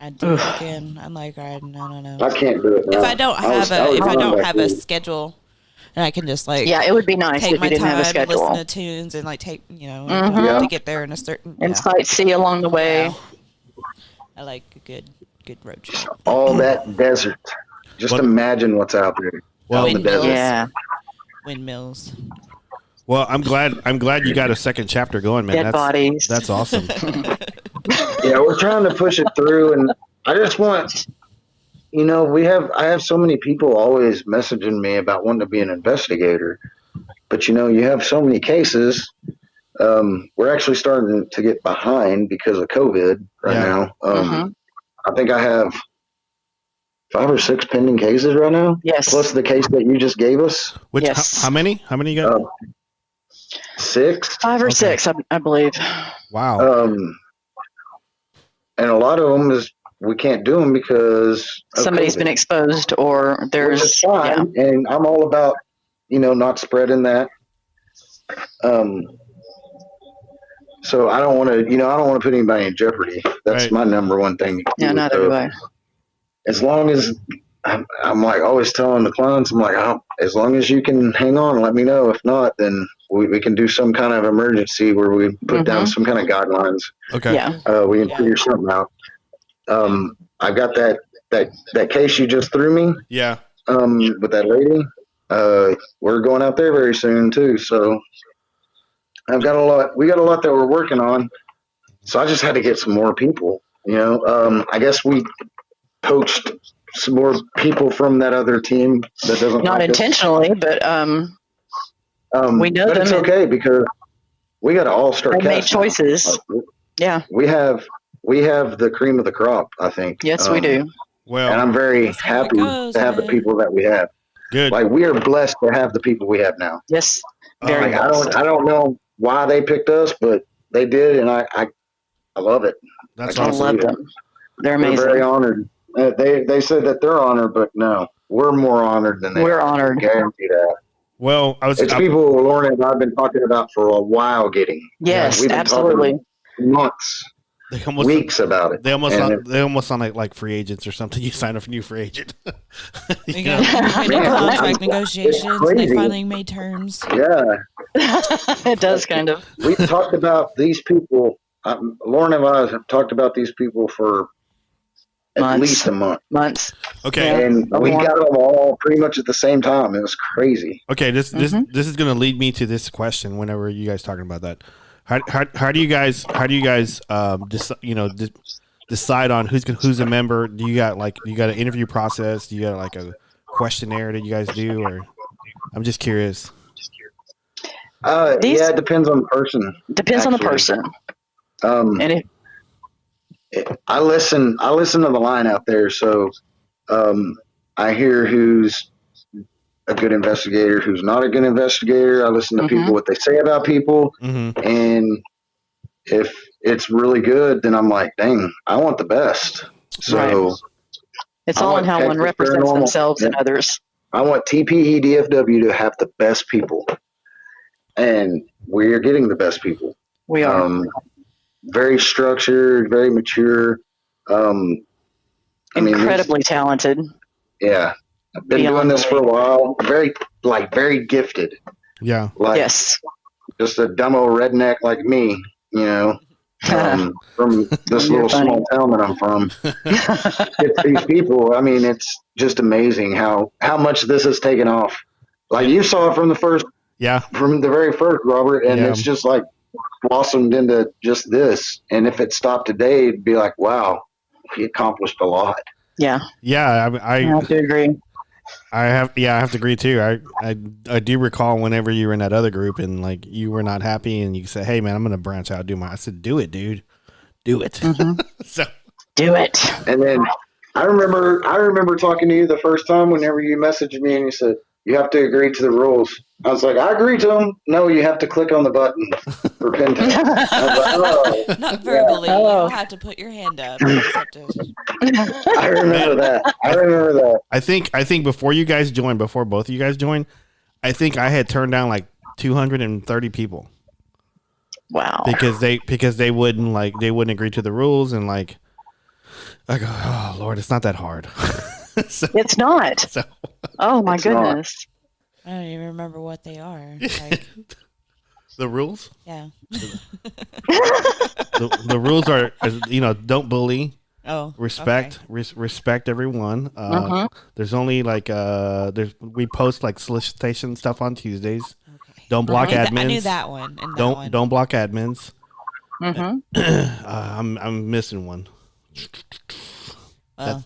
I'd do it again. I'm like, no. I can't do it now. If I don't have a schedule, and I can just like it would be nice take if my you didn't time, have a schedule. listen to tunes, and like take to get there in a certain and sightsee along the way. Wow. I like a good road trip. All that desert. Just imagine what's out there. Well, in the desert. Yeah. Windmills. Well, I'm glad you got a second chapter going, man. Dead bodies. That's awesome. Yeah, we're trying to push it through, and I just want, I have so many people always messaging me about wanting to be an investigator, but you have so many cases. We're actually starting to get behind because of COVID right now. I think I have 5 or 6 pending cases right now. Yes. Plus the case that you just gave us. Which? Yes. How many? How many you got? 6. 5 or 6, I believe. Wow. And a lot of them is we can't do them because somebody's been exposed, or there's. Which is fine, and I'm all about not spreading that. So I don't want to put anybody in jeopardy. That's my number one thing. Yeah, not everybody. As long as I'm like always telling the clients, I'm like, oh, as long as you can hang on, let me know. If not, then we can do some kind of emergency where we put down some kind of guidelines. Okay. Yeah. We can figure something out. I got that case you just threw me. Yeah. With that lady. We're going out there very soon too. So we got a lot that we're working on. So I just had to get some more people, I guess we poached some more people from that other team that doesn't Not like intentionally, us. but we know but them. It's okay because we got to all start. They made choices. Yeah, we have the cream of the crop. I think. Yes, we do. Well, and I'm very happy to have the people that we have. Good. Like we are blessed to have the people we have now. Yes, very blessed. I don't know why they picked us, but they did, and I love it. That's I love them. They're amazing. We're very honored. They said that they're honored, but no, we're more honored than they. We're are. honored. I guarantee that. Well, it's people Lauren and I've been talking about for a while. Getting yes, absolutely. Months. Weeks about it. They almost sound like free agents or something. You sign up for a new free agent. We got contract negotiations. And they finally made terms. Yeah, it does kind of. We've talked about these people. Lauren and I have talked about these people for at least a month. Months. Okay, and we got them all pretty much at the same time. It was crazy. Okay, this is going to lead me to this question. Whenever you guys talking about that. How do you guys decide on who's a member? Do you got an interview process? Do you got like a questionnaire that you guys do, or I'm just curious. It depends on the person. Depends on the person. And I listen to the line out there, so I hear who's a good investigator, who's not a good investigator. I listen to people, what they say about people. And if it's really good, then I'm like, dang, I want the best. So it's all in how one represents themselves and others. I want TPE DFW to have the best people. And we're getting the best people. We are. Very structured, very mature. Incredibly talented. Yeah. I've been doing this for a while. Very gifted. Yeah. Yes. Just a dumb old redneck like me, from this little small town that I'm from. It's these people. I mean, it's just amazing how much this has taken off. Like you saw it from the very first, Robert, and it's just like blossomed into just this. And if it stopped today, it'd be like, wow, he accomplished a lot. Yeah. Yeah. I have to agree. I have to agree too. I do recall whenever you were in that other group and like you were not happy and you said, "Hey man, I'm going to branch out, I said, "Do it, dude. Do it." So do it. And then I remember talking to you the first time whenever you messaged me and you said, "You have to agree to the rules." I was like, "I agree to them." No, you have to click on the button for pin tag. I was like, not verbally. You don't have to put your hand up. I remember that. I think before both of you guys joined, I think I had turned down like 230 people. Wow. Because they wouldn't agree to the rules, and like I go, oh Lord, it's not that hard. It's not. So, oh my goodness. I don't even remember what they are. Like, the rules? Yeah. The rules are, don't bully. Oh, respect, okay. Respect everyone. There's only we post like solicitation stuff on Tuesdays. Okay. Don't block admins. I knew that one. Don't block admins. Mm-hmm. I'm missing one.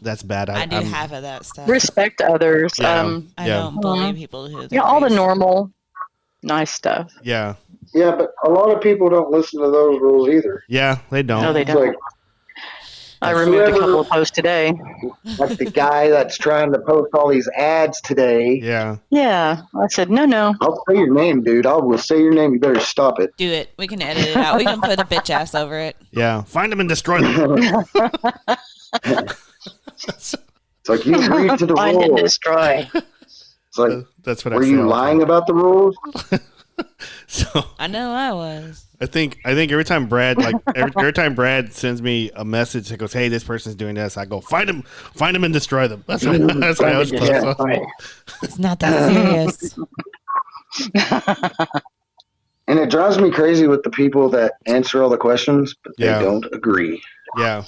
That's bad. I do half of that stuff. Respect others. Yeah. I don't bully people who. Yeah, all the normal, nice stuff. Yeah. Yeah, but a lot of people don't listen to those rules either. Yeah, they don't. No, they don't. I removed a couple of posts today. Like the guy that's trying to post all these ads today. Yeah. Yeah. I said, no. I'll say your name, dude. I will say your name. You better stop it. Do it. We can edit it out. We can put a bitch ass over it. Yeah. Find them and destroy them. It's like you agreed to the Find rules. and destroy. It's like, that's what were you lying about the rules? So I know I was. I think every time Brad every time Brad sends me a message that goes, "Hey, this person's doing this," I go find them and destroy them. That's what I was supposed to. Right. It's not that serious. And it drives me crazy with the people that answer all the questions, but they don't agree. Yeah.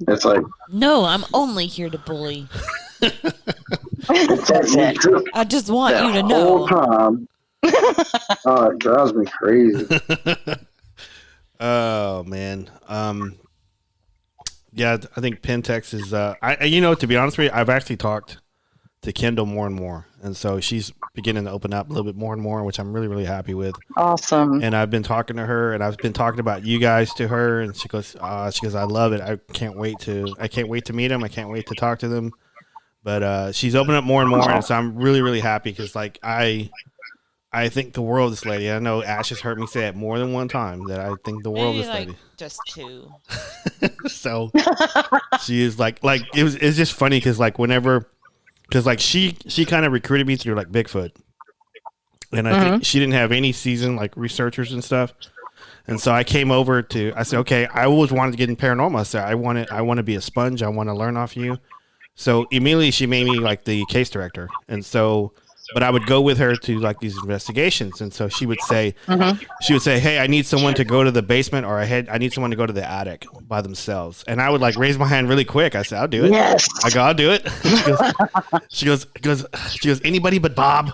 It's like, no, I'm only here to bully. That's it. I just want that you to whole know. time. It drives me crazy. Oh man. Yeah, I think Pentex is. To be honest with you, I've actually talked to Kendall more and more, and so she's beginning to open up a little bit more and more, which I'm really, really happy with. Awesome. And I've been talking to her, and I've been talking about you guys to her, and she goes, I love it. I can't wait to meet them. I can't wait to talk to them. But she's opening up more and more, and so I'm really, really happy because like I think the world of this lady. I know Ash has heard me say it more than one time that I think the world of this lady. Just two. So she is like it's just funny because like she kind of recruited me through like Bigfoot, and I think she didn't have any seasoned like researchers and stuff, and so I came over I said, okay, I always wanted to get in paranormal. I said I want to be a sponge. I want to learn off you. So immediately she made me like the case director, and so. But I would go with her to like these investigations, and so she would say, "Hey, I need someone to go to the basement, or I need someone to go to the attic by themselves." And I would like raise my hand really quick. I said, "I'll do it." Yes. I go, "I'll do it." She goes, "Anybody but Bob."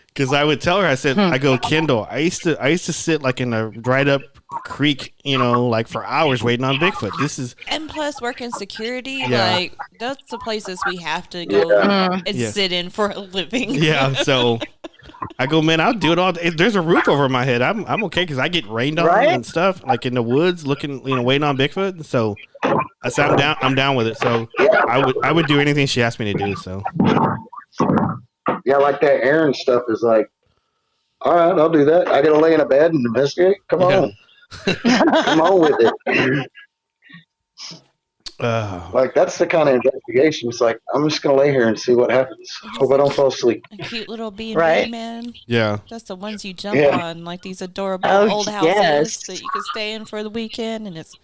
Because I would tell her, I said, I go, Kendall, I used to sit like in a dried up creek, like for hours waiting on Bigfoot. This is and plus working security, like that's the places we have to go and sit in for a living. Yeah, so I go, man, I'll do it all. If there's a roof over my head, I'm okay because I get rained on and stuff, like in the woods, looking, waiting on Bigfoot. So I said, I'm down with it. So I would do anything she asked me to do. So. Yeah, like that Aaron stuff is like, all right, I'll do that. I got to lay in a bed and investigate. Come on. Come on with it. Like, that's the kind of investigation. It's like, I'm just going to lay here and see what happens. Hope I don't fall asleep. A cute little B&B, man. Yeah. That's the ones you jump on, like these adorable old houses that you can stay in for the weekend, and it's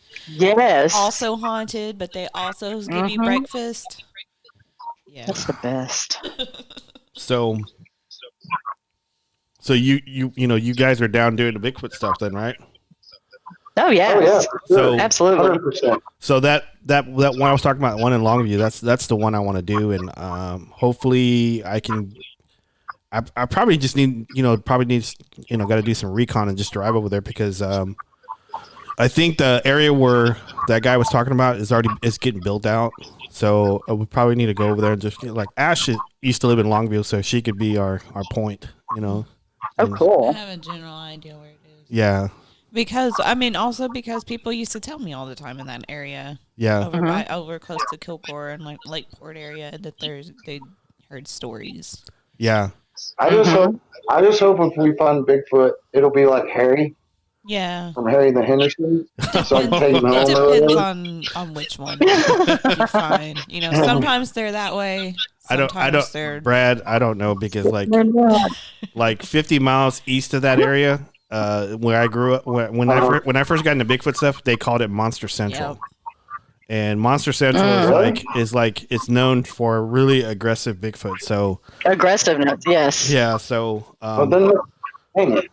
also haunted, but they also give you breakfast. Yeah. That's the best. So you guys are down doing the Bigfoot stuff then, right? Oh yeah. So absolutely. 100%. So that one I was talking about, one in Longview, that's the one I want to do, and hopefully I can. I probably just need got to do some recon and just drive over there because I think the area where that guy was talking about is getting built out. So we probably need to go over there and just like Ash used to live in Longview, so she could be our point, Oh, cool. I have a general idea where it is. Yeah. Because because people used to tell me all the time in that area. Yeah. Over close to Kilgore and like Lakeport area that they heard stories. Yeah. I just hope if we find Bigfoot, it'll be like Harry. Yeah. From Harry the Henderson. So I can take him home. It depends on which one you find. Sometimes they're that way. Brad, I don't know because like 50 miles east of that area, where I grew up, when I first got into Bigfoot stuff, they called it Monster Central. Yep. And Monster Central is it's known for really aggressive Bigfoot. So aggressiveness, yes. Yeah. So dang it.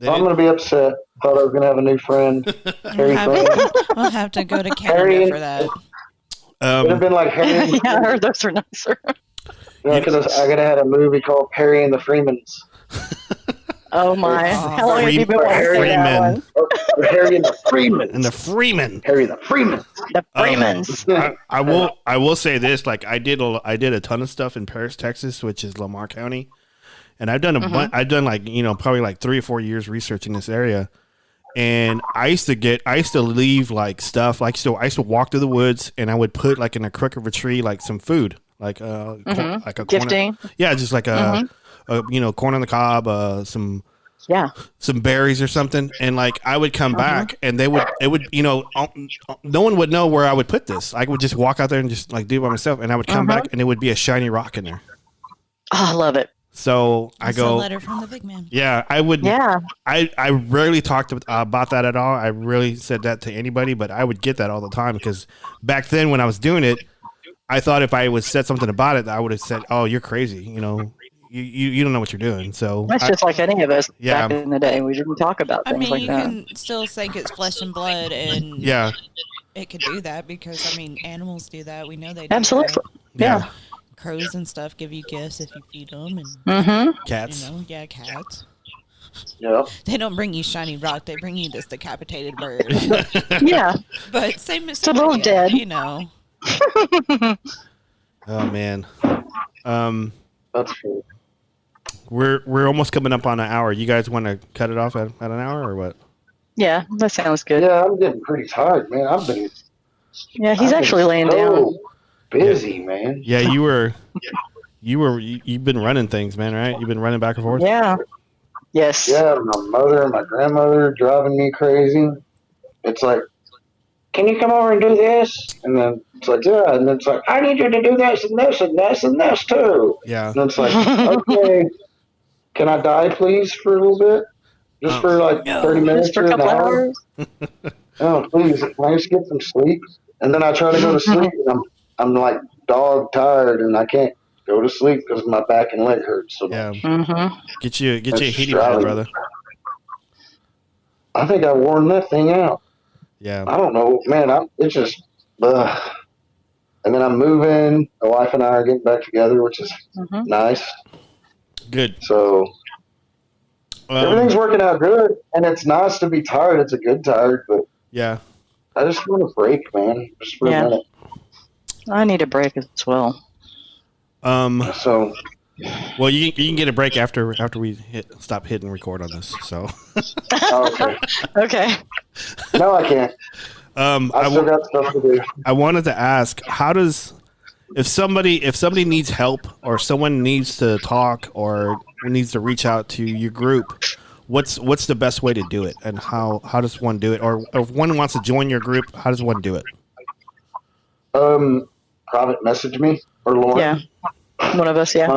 I'm going to be upset. Thought I was going to have a new friend. We'll have to go to Canada for that. It would have been like Harry. I heard those were nicer. Because I could have had a movie called Perry and the Freemans. Oh my! How long have you been Freeman? Harry and the Freeman. And the Freeman. Harry the Freeman. The Freemans. I will say this: like I did a ton of stuff in Paris, Texas, which is Lamar County. And I've done I've done probably like 3 or 4 years researching this area. And I used to leave like stuff, like, so I used to walk through the woods and I would put like in a crook of a tree, like some food, like like a gifting. Just like corn on the cob, some berries or something. And like, I would come back and it would, no one would know where I would put this. I would just walk out there and just like do it by myself. And I would come back and it would be a shiny rock in there. Oh, I love it. So I It's go. a letter from the big man. Yeah, I would. Yeah. I rarely talked about that at all. I really said that to anybody, but I would get that all the time because back then when I was doing it, I thought if I would said something about it, I would have said, "Oh, you're crazy," you don't know what you're doing. So That's just like any of us Yeah. back in the day. We didn't talk about I things mean, like you that. can still think it's flesh and blood, and yeah, it could do that because, I mean, animals do that. We know they do Absolutely. that. Yeah. Crows and stuff give you gifts if you feed them, and Mm-hmm. cats. cats. Yeah. They don't bring you shiny rock; they bring you this decapitated bird. Yeah. But same as It's a little dead. Oh man, That's true. we're almost coming up on an hour. You guys want to cut it off at an hour or what? Yeah, that sounds good. Yeah, I'm getting pretty tired, man. Yeah, he's I've actually been laying so down. busy, man. Yeah, you've been running things, man. Right? You've been running back and forth. Yeah. Yes. Yeah, my mother and my grandmother driving me crazy. It's like, can you come over and do this? And then it's like, yeah. And then it's like, I need you to do this and this and this and this too. Yeah. And it's like, okay, can I die, please, for a little bit? Just for like 30 minutes Just for a or an couple hour? hours. Oh, please, can I just get some sleep? And then I try to go to sleep, and I'm like dog tired, and I can't go to sleep because my back and leg hurts. So Yeah. Mm-hmm. Get you a That's heating pad, driving. brother. I think I worn that thing out. Yeah. I don't know, man. It's just, ugh. And then I'm moving. My wife and I are getting back together, which is Mm-hmm. nice. Good. So everything's working out good, and it's nice to be tired. It's a good tired, but Yeah. I just want a break, man, just for Yeah. a minute. I need a break as well. So Well, you can get a break after we stop hitting record on this. So. okay, Okay. no, I can't. I still I got stuff to do. wanted to ask, how does if somebody needs help or someone needs to talk or needs to reach out to your group, what's the best way to do it, and how does one do it, or if one wants to join your group, how does one do it? Private message me or Lauren. Yeah. One of us, yeah.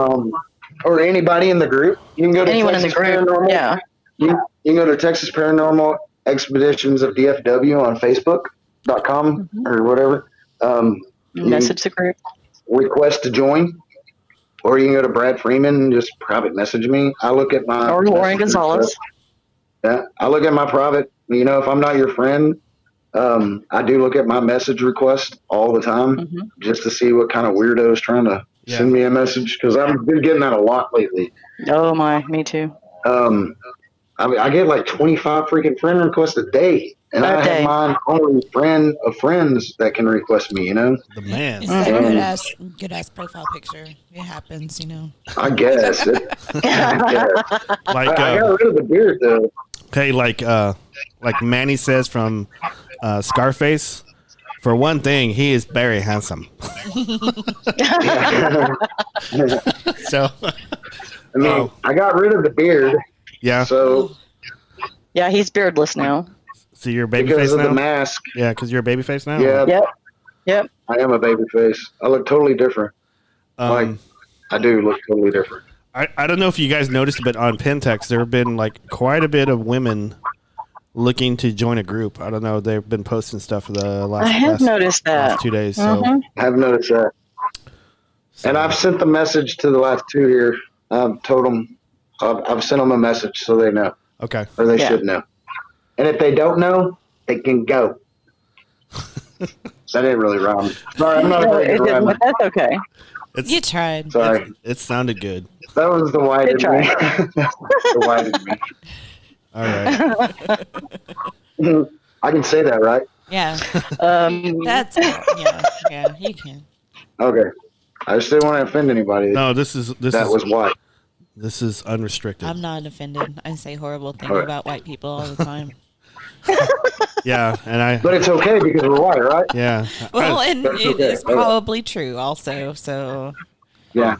Or anybody in the group. You can go to Anyone in the Texas group. Paranormal. Yeah. You can go to Texas Paranormal Expeditions of DFW on Facebook.com or whatever. You Message the group. request to join, or you can go to Brad Freeman and just private message me. I look at my Or Lauren message Gonzales. request. Yeah, I look at my private. You know, if I'm not your friend, I do look at my message request all the time Mm-hmm. just to see what kind of weirdo is trying to send me a message, because I've been getting that a lot lately. Oh my, me too. I get like 25 freaking friend requests a day, and I Okay. have my only friend of friends that can request me. You know, The man. It's that good ass profile picture. It happens, I guess. Like I got rid of the beard though. okay, like Manny says from Scarface. For one thing, he is very handsome. So, I mean, I got rid of the beard, yeah. so Yeah, he's beardless now. So you're a baby because face of now. the mask, Yeah, because you're a baby face now. yeah, Yep. Yep. I am a baby face. I look totally different. Like, I do look totally different. I don't know if you guys noticed, but on Pentex, there have been like quite a bit of women looking to join a group. I don't know. They've been posting stuff for the last. I have noticed that. last 2 days. So, Mhm. I have noticed that. And I've sent the message to the last two here. I've told them, I've sent them a message so they know, okay. or they Yeah. should know. And if they don't know, they can go. That didn't really rhyme. Sorry, I'm not No, very it good didn't, rhymer. but that's okay. You tried. Sorry. It sounded good. That was the white in Good me. The white in me. All right. I can say that, right? Yeah. That's yeah. You can. Okay. I just didn't want to offend anybody. No, this That was white. This is unrestricted. I'm not offended. I say horrible things All right. about white people all the time. Yeah, and I. But it's okay because we're white, right? Yeah. Well, and That's it okay. is probably true also. So Yeah.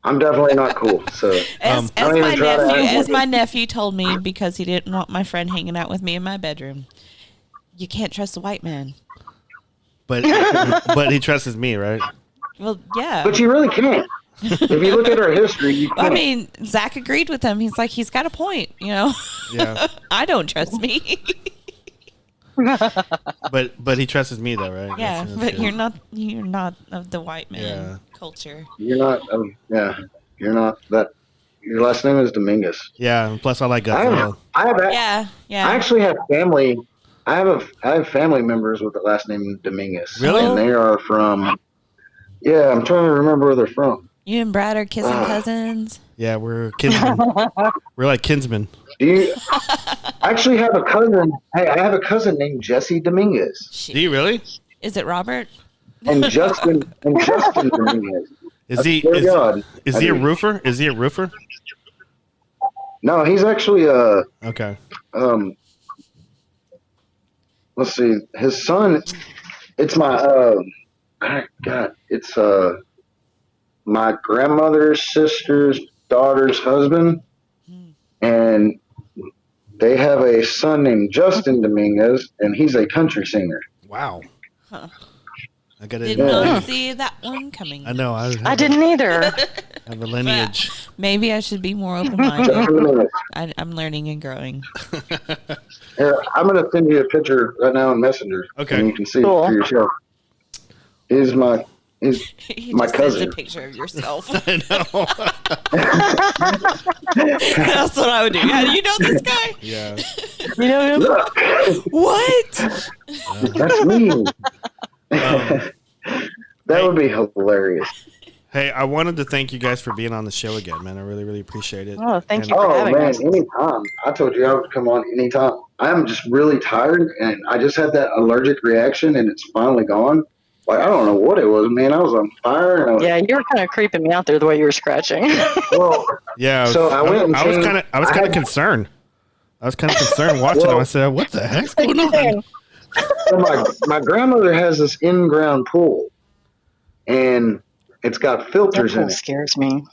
I'm definitely not cool. So as don't even try to act like my nephew told me, because he didn't want my friend hanging out with me in my bedroom, you can't trust a white man. But he trusts me, right? Well, yeah. But you really can't. If you look at our history, you can't. I mean, Zach agreed with him. He's like, he's got a point, you know? Yeah. I don't trust me. But he trusts me though, right? Yeah, That's but good. you're not of the white man culture. You're not. You're not that. Your last name is Dominguez. Yeah, and plus I like Gonzales. Yeah. I actually have family. I have family members with the last name Dominguez. Really? And they are from. Yeah, I'm trying to remember where they're from. You and Brad are kissing cousins. Yeah, we're kinsmen. We're like kinsmen. Do you actually have a cousin? Hey, I have a cousin named Jesse Dominguez. Do you really? Is it Robert? And Justin Dominguez. Is he a roofer? Is he a roofer? No, he's actually okay. Let's see. His son. It's my it's my grandmother's sister's daughter's husband, and they have a son named Justin Dominguez, and he's a country singer. Wow. Huh. I did not see that one coming. I know. I didn't either. I have a lineage. Maybe I should be more open-minded. I'm learning and growing. Here, I'm going to send you a picture right now in Messenger. Okay. And you can see it for yourself. He's my cousin. Sends a picture of yourself. I know. That's what I would do. Yeah, you know this guy? Yeah. You know him? Look. What? That's me. That would be hilarious. Hey, I wanted to thank you guys for being on the show again, man. I really, really appreciate it. Oh, thank you for having us. Anytime. I told you I would come on anytime. I'm just really tired, and I just had that allergic reaction, and it's finally gone. Like, I don't know what it was, man. I was on fire. And yeah, you were kind of creeping me out there the way you were scratching. Well, yeah. So I went. I was kind of concerned. I was kind of concerned watching him. I said, "What the heck's going on?" So my grandmother has this in-ground pool, and it's got filters in it. That scares me.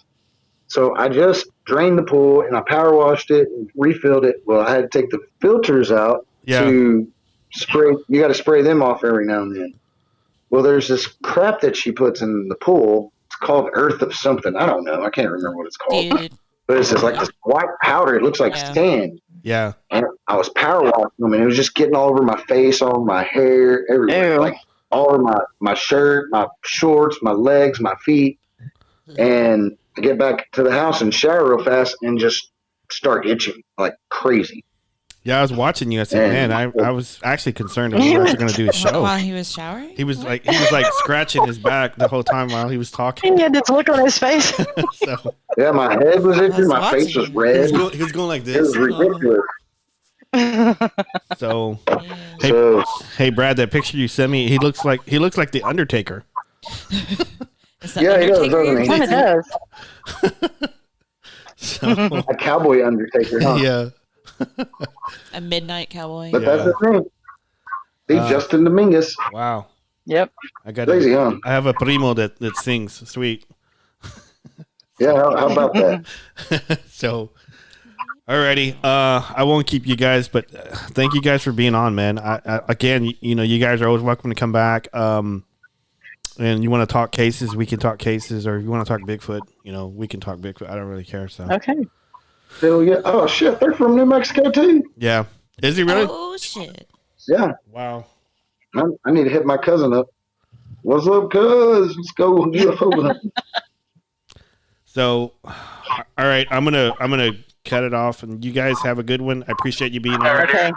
So I just drained the pool and I power washed it and refilled it. Well, I had to take the filters out to spray. You got to spray them off every now and then. Well, there's this crap that she puts in the pool. It's called earth of something. I don't know. I can't remember what it's called. Dude. But it's just like this white powder. It looks like sand. Yeah. And I was power washing them, and it was just getting all over my face, all over my hair, everywhere. Ew. Like all over my shirt, my shorts, my legs, my feet. And I get back to the house and shower real fast and just start itching like crazy. Yeah, I was watching you. I said, man, I was actually concerned that we were actually going to do a show. While he was showering? He was like scratching his back the whole time while he was talking. He had this look on his face. So, yeah, my head was itching. My face was red. He was going like this. It was ridiculous. So, hey, Brad, that picture you sent me, he looks like the Undertaker. Yeah, he does, doesn't he? Kind of does. So, a cowboy Undertaker, huh? Yeah. A midnight cowboy. But that's the thing. Steve Justin Dominguez. Wow. Yep. I got crazy, huh? I have a primo that sings. Sweet. Yeah, how about that? So, alrighty. I won't keep you guys, but thank you guys for being on, man. I again, you guys are always welcome to come back. And you want to talk cases, we can talk cases, or if you want to talk Bigfoot, we can talk Bigfoot. I don't really care. So. Okay. Hell yeah. Oh, shit. They're from New Mexico, too. Yeah. Is he really? Oh, shit. Yeah. Wow. I need to hit my cousin up. What's up, cuz? Let's go UFO hunting. So, all right. I'm gonna cut it off, and you guys have a good one. I appreciate you being on. Okay.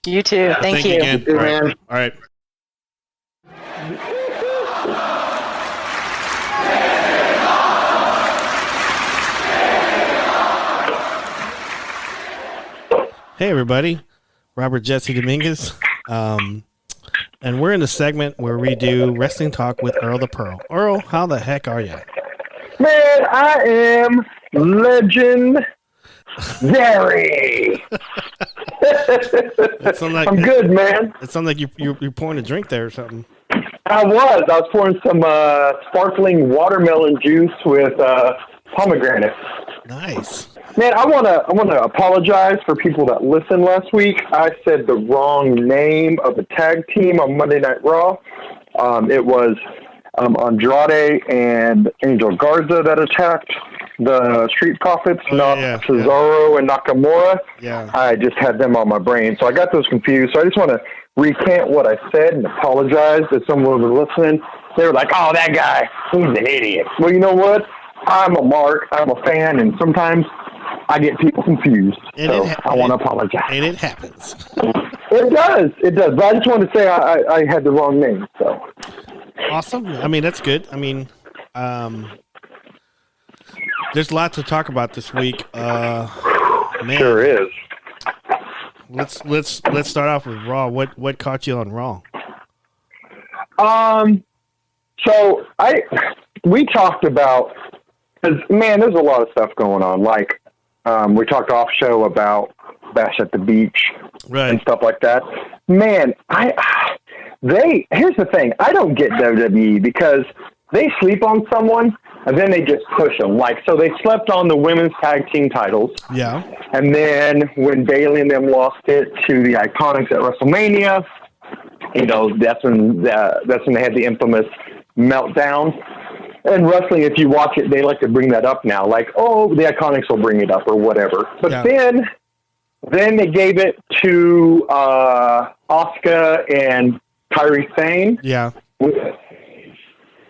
You too. Thank you. Again. All right. Man. All right. Hey, everybody. Robert Jesse Dominguez. And we're in the segment where we do wrestling talk with Earl the Pearl. Earl, how the heck are you? Man, I am legendary. I'm good, man. It sounds like you're pouring a drink there or something. I was pouring some sparkling watermelon juice with pomegranate. Nice. Man, I wanna apologize for people that listened last week. I said the wrong name of a tag team on Monday Night Raw. It was Andrade and Angel Garza that attacked the Street Profits, Cesaro and Nakamura. Yeah. I just had them on my brain. So I got those confused. So I just want to recant what I said and apologize if someone was listening. They were like, oh, that guy, he's an idiot. Well, you know what? I'm a mark. I'm a fan, and sometimes I get people confused. So I want to apologize. And it happens. It does. It does. But I just wanted to say I had the wrong name. So awesome. I mean, that's good. I mean, there's a lot to talk about this week. Man, sure is. Let's start off with Raw. What caught you on Raw? So we talked about, cause man, there's a lot of stuff going on. Like, we talked off show about Bash at the Beach and stuff like that. Man, here's the thing. I don't get WWE because they sleep on someone and then they just push them. Like, so they slept on the women's tag team titles. Yeah. And then when Bayley and them lost it to the Iconics at WrestleMania, you know, that's when they had the infamous meltdown. And wrestling, if you watch it, they like to bring that up now. Like, oh, the Iconics will bring it up or whatever. But then they gave it to Asuka and Kairi Sane. Yeah.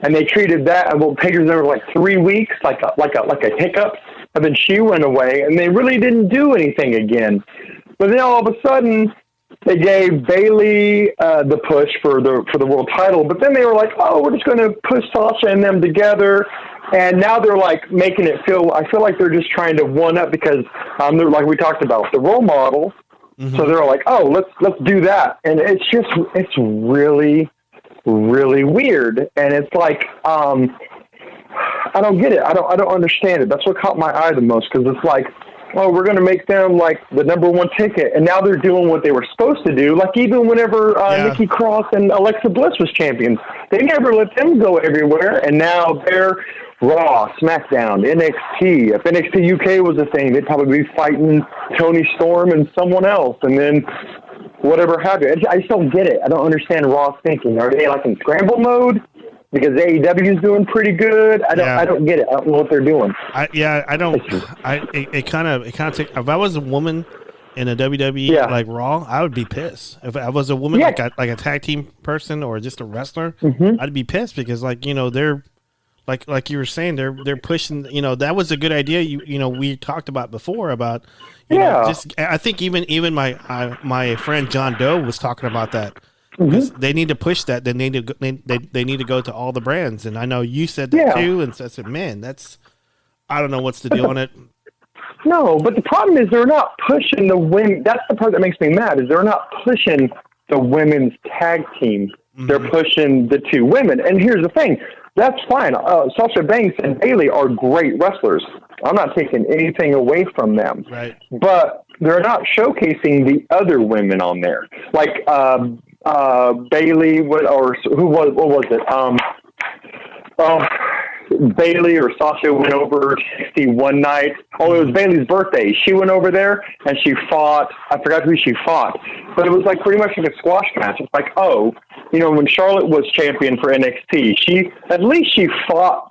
And they treated that, well, Pager's there like 3 weeks, like a hiccup. And then she went away, and they really didn't do anything again. But then all of a sudden, they gave Bayley the push for the world title. But then they were like, oh, we're just going to push Sasha and them together. And now they're like making it I feel like they're just trying to one up because they're, like we talked about, the role model. Mm-hmm. So they're like, oh, let's do that. And it's really, really weird. And it's like, I don't get it. I don't understand it. That's what caught my eye the most, because it's like, oh, we're going to make them like the number one ticket. And now they're doing what they were supposed to do. Like even whenever Nikki Cross and Alexa Bliss was champions, they never let them go everywhere. And now they're Raw, SmackDown, NXT. If NXT UK was a thing, they'd probably be fighting Tony Storm and someone else. And then whatever have you. I just don't get it. I don't understand Raw's thinking. Are they like in scramble mode? Because AEW is doing pretty good. I don't get it. I don't know what they're doing. I don't. It kind of take. If I was a woman in a WWE like Raw, I would be pissed. If I was a woman like a tag team person or just a wrestler, I'd be pissed because they're like you were saying they're pushing. That was a good idea. We talked about before about I think even my friend John Doe was talking about that. Because they need to push that. They need to go to all the brands, and I know you said that too. And so I said, "Man, I don't know what's the deal on it." No, but the problem is they're not pushing the women. That's the part that makes me mad. Is they're not pushing the women's tag team. Mm-hmm. They're pushing the two women. And here's the thing: that's fine. Sasha Banks and Bayley are great wrestlers. I'm not taking anything away from them. Right. But they're not showcasing the other women on there, like. Bayley, what was it? Bayley or Sasha went over to one night. Oh, it was Bayley's birthday. She went over there and she fought. I forgot who she fought, but it was like pretty much like a squash match. It's like, oh, when Charlotte was champion for NXT, she fought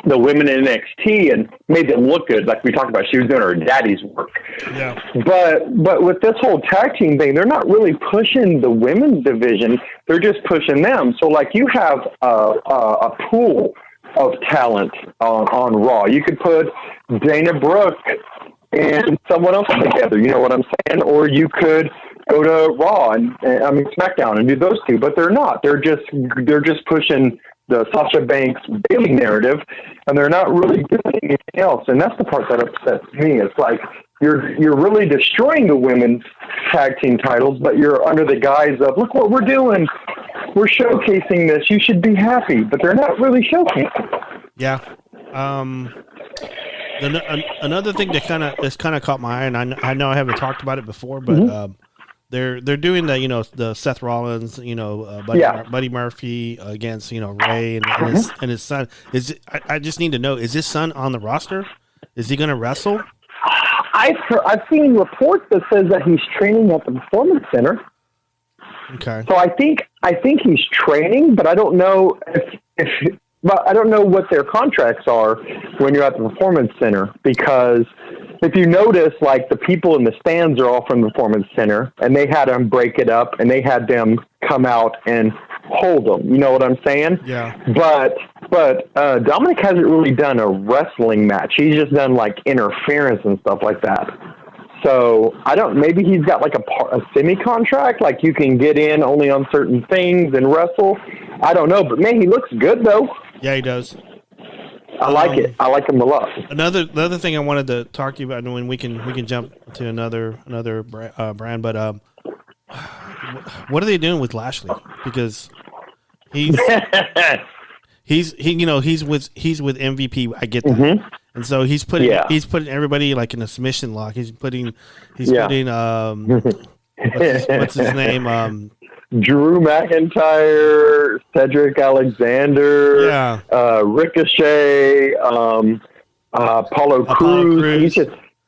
the women in NXT and made them look good. Like we talked about, she was doing her daddy's work. Yeah. But with this whole tag team thing, they're not really pushing the women's division. They're just pushing them. So like you have a pool of talent on Raw. You could put Dana Brooke and someone else together. You know what I'm saying? Or you could go to Raw and SmackDown and do those two. But they're not. They're just pushing the Sasha Banks Bayley narrative, and they're not really doing anything else. And that's the part that upsets me. It's like you're really destroying the women's tag team titles, but you're under the guise of, look what we're doing. We're showcasing this. You should be happy, but they're not really showcasing. Yeah. Another thing that kind of caught my eye, and I know I haven't talked about it before, but they're doing the Seth Rollins, Buddy Murphy against Ray and his son. I just need to know, is his son on the roster? Is he going to wrestle? I've seen reports that says that he's training at the Performance Center. Okay. So I think he's training, but I don't know but I don't know what their contracts are when you're at the Performance Center, because if you notice, like, the people in the stands are all from the Performance Center, and they had them break it up, and they had them come out and hold them. You know what I'm saying? Yeah. But Dominic hasn't really done a wrestling match. He's just done, like, interference and stuff like that. So maybe he's got like a semi-contract, like you can get in only on certain things and wrestle. I don't know, but man, he looks good though. Yeah, he does. I like it. I like him a lot. The other thing I wanted to talk to you about, and when we can jump to another brand, but what are they doing with Lashley? Because he's with MVP. I get that. Mm-hmm. And so he's putting everybody like in a submission lock. He's putting what's his name? Drew McIntyre, Cedric Alexander, Ricochet, Apollo Crews.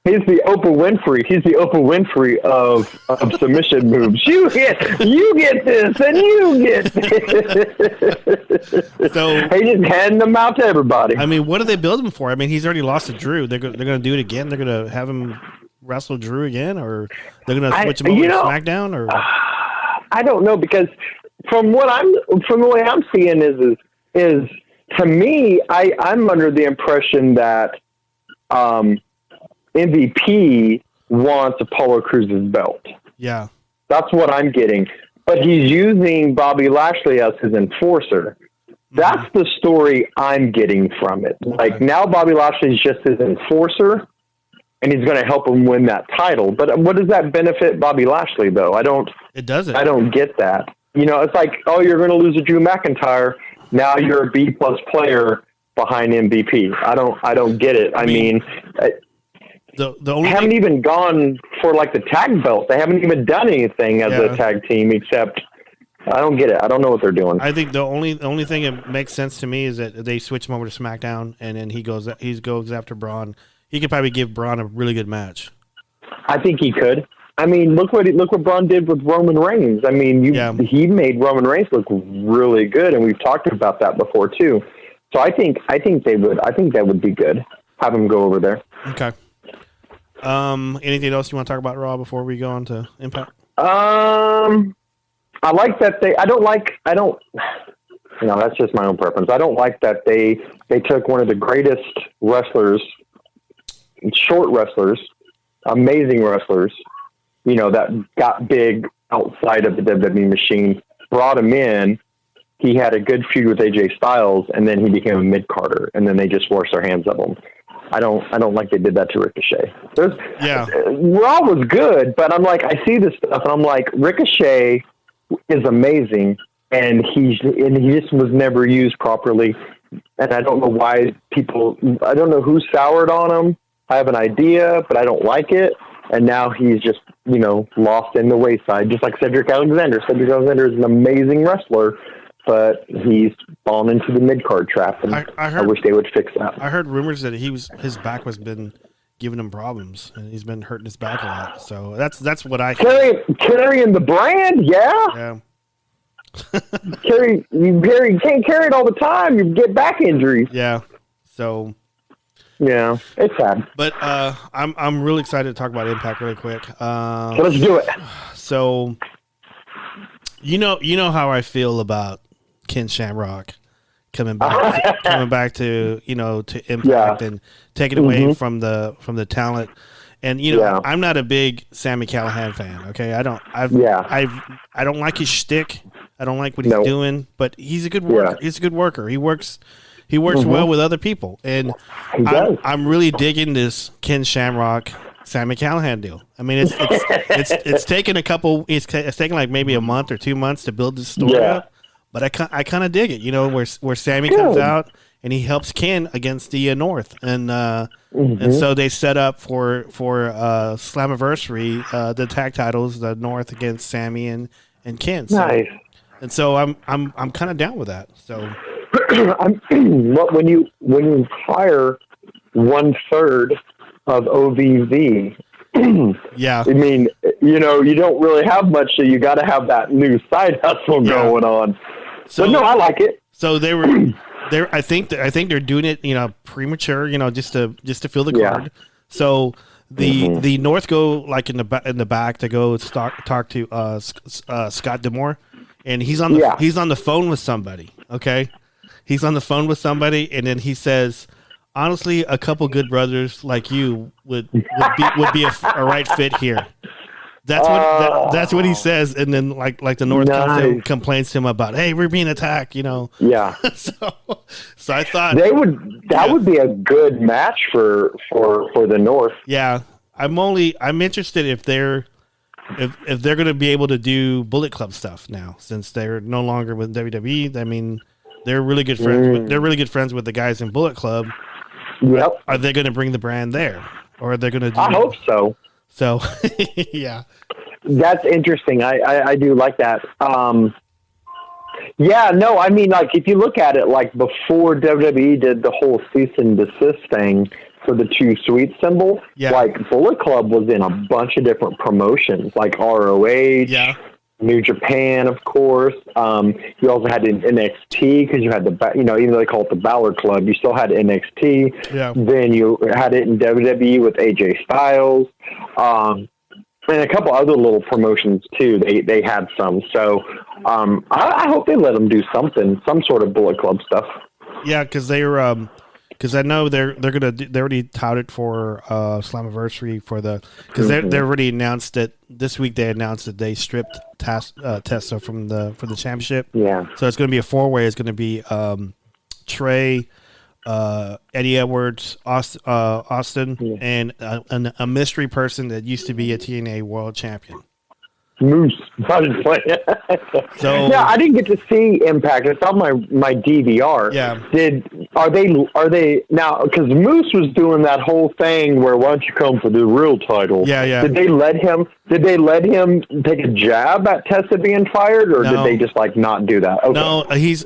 He's the Oprah Winfrey. He's the Oprah Winfrey of submission moves. You get this, and you get this. So he just handing them out to everybody. I mean, what do they build him for? I mean, he's already lost to Drew. They're going to do it again. They're going to have him wrestle Drew again, or they're going to switch him over to SmackDown, or I don't know, because from the way I'm seeing is to me, I'm under the impression that MVP wants Apollo Crews' belt. Yeah. That's what I'm getting. But he's using Bobby Lashley as his enforcer. That's the story I'm getting from it. Okay. Like, now Bobby Lashley's just his enforcer, and he's going to help him win that title. But what does that benefit Bobby Lashley, though? It doesn't. I don't get that. You know, it's like, oh, you're going to lose to Drew McIntyre. Now you're a B+ player behind MVP. I don't get it. I mean they haven't even gone for like the tag belt. They haven't even done anything as a tag team, except I don't get it. I don't know what they're doing. I think the only thing that makes sense to me is that they switch him over to SmackDown, and then he goes after Braun. He could probably give Braun a really good match. I think he could. I mean, look what Braun did with Roman Reigns. I mean, he made Roman Reigns look really good, and we've talked about that before too. So I think that would be good. Have him go over there. Okay. Anything else you want to talk about Raw before we go on to Impact? I like that that's just my own preference. I don't like that they took one of the greatest wrestlers, short wrestlers, amazing wrestlers, that got big outside of the WWE machine, brought him in. He had a good feud with AJ Styles, and then he became a mid-carder, and then they just washed their hands of him. I don't like they did that to Ricochet. Raw was good, but I'm like, I see this stuff, and I'm like, Ricochet is amazing, and he just was never used properly, and I don't know why I don't know who soured on him. I have an idea, but I don't like it, and now he's just, lost in the wayside, just like Cedric Alexander. Cedric Alexander is an amazing wrestler, but he's fallen into the mid-card trap, and I wish they would fix that. I heard rumors that his back was been giving him problems, and he's been hurting his back a lot. So that's what I carrying the brand, yeah. You can't carry it all the time. You get back injuries. Yeah. So. Yeah, it's sad. But I'm really excited to talk about Impact really quick. So let's do it. So you know how I feel about Ken Shamrock coming back to Impact and taking away from the talent. And I'm not a big Sami Callihan fan. Okay, I don't like his shtick. I don't like what he's doing, but he's a good worker. Yeah. He's a good worker. He works well with other people, and I'm really digging this Ken Shamrock Sami Callihan deal. I mean, it's taken it's taken like maybe a month or 2 months to build this story up, but I kind of dig it. Where Sami comes out and he helps Ken against the North, and so they set up for Slammiversary the tag titles, the North against Sami and Ken. So, nice. And so I'm kind of down with that. So. When you hire 1/3 of OVV, yeah, I mean, you don't really have much, so you got to have that new side hustle going on. So, but no, I like it. So they were there. I think they're doing it, premature, just to fill the card. So the North go like in the back to go talk to Scott Demore, and he's on the phone with somebody. Okay, he's on the phone with somebody, and then he says, honestly, a couple good brothers like you would be a right fit here. That's what he says, and then like the North comes in, complains to him about, hey, we're being attacked, Yeah. so I thought that would be a good match for the North. Yeah, I'm interested if they're going to be able to do Bullet Club stuff now, since they're no longer with WWE. I mean, they're really good friends. They're really good friends with the guys in Bullet Club. Yep. Are they going to bring the brand there, or are they going to do? I hope so. So, yeah. That's interesting. I do like that. Yeah, no, I mean, like, if you look at it, like, before WWE did the whole cease and desist thing for the Too Sweet symbol, like, Bullet Club was in a bunch of different promotions, like ROH, New Japan, of course. You also had NXT, because you had even though they call it the Balor Club, you still had NXT. Yeah. Then you had it in WWE with AJ Styles. And a couple other little promotions too. They had some. So I hope they let them do some sort of Bullet Club stuff. Yeah, because because I know they already touted for Slammiversary for because they already announced that this week. They announced that they stripped Tessa for the championship. Yeah. So it's going to be a 4-way. It's going to be Trey, Eddie Edwards, Austin, and a mystery person that used to be a TNA World Champion. Moose. So yeah, I didn't get to see Impact. It's on my DVR. Yeah. Are they now? Because Moose was doing that whole thing where why don't you come for the real title? Yeah, yeah. Did they let him take a jab at Tessa being fired, or did they just like not do that? Okay. No, his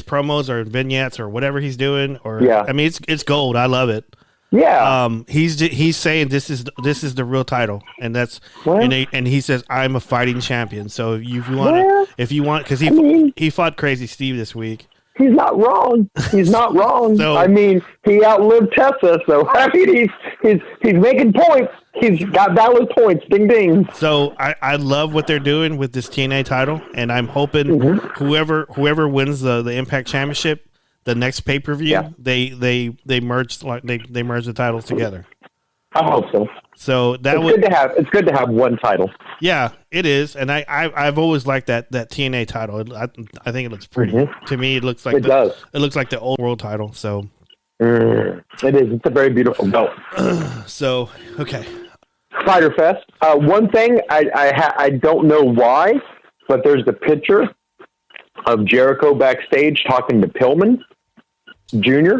promos or vignettes or whatever he's doing, I mean it's gold. I love it. Yeah. He's saying this is the real title, and that's and he says I'm a fighting champion. So if you want, because he fought Crazy Steve this week. He's not wrong. He's not wrong. So, I mean, he outlived Tessa, so I mean he's making points. He's got valid points. Ding ding. So I love what they're doing with this TNA title, and I'm hoping whoever wins the Impact Championship, the next pay-per-view, they merge they merge the titles together. I hope so. So it's good to have one title. Yeah, it is, and I've always liked that TNA title. I think it looks pretty. To me, it looks like it looks like the old world title. So it is. It's a very beautiful belt. So okay, Fighter Fest. One thing I don't know why, but there's the picture of Jericho backstage talking to Pillman Jr.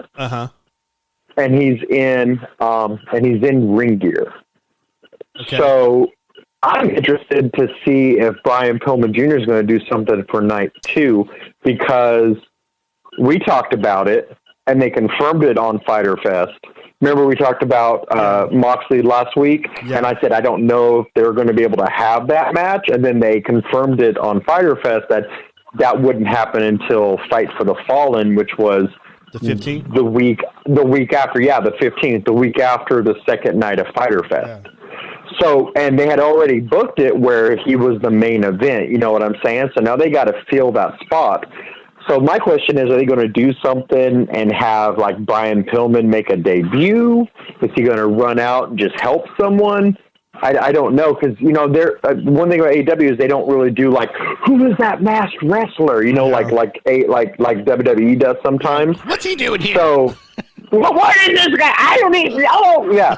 And he's in ring gear. Okay. So I'm interested to see if Brian Pillman Jr. is going to do something for night 2, because we talked about it and they confirmed it on Fighter Fest. Remember we talked about Moxley last week, and I said I don't know if they're going to be able to have that match, and then they confirmed it on Fighter Fest that wouldn't happen until Fight for the Fallen, which was the 15th? The week after, the 15th, the week after the second night of Fighter Fest. Yeah. So, and they had already booked it where he was the main event, you know what I'm saying? So now they got to fill that spot. So my question is, are they going to do something and have like Brian Pillman make a debut? Is he going to run out and just help someone? I don't know, because they're one thing about AEW is they don't really do like who is that masked wrestler, like WWE does sometimes. What's he doing here? So, what is this guy? I don't even know. Yeah,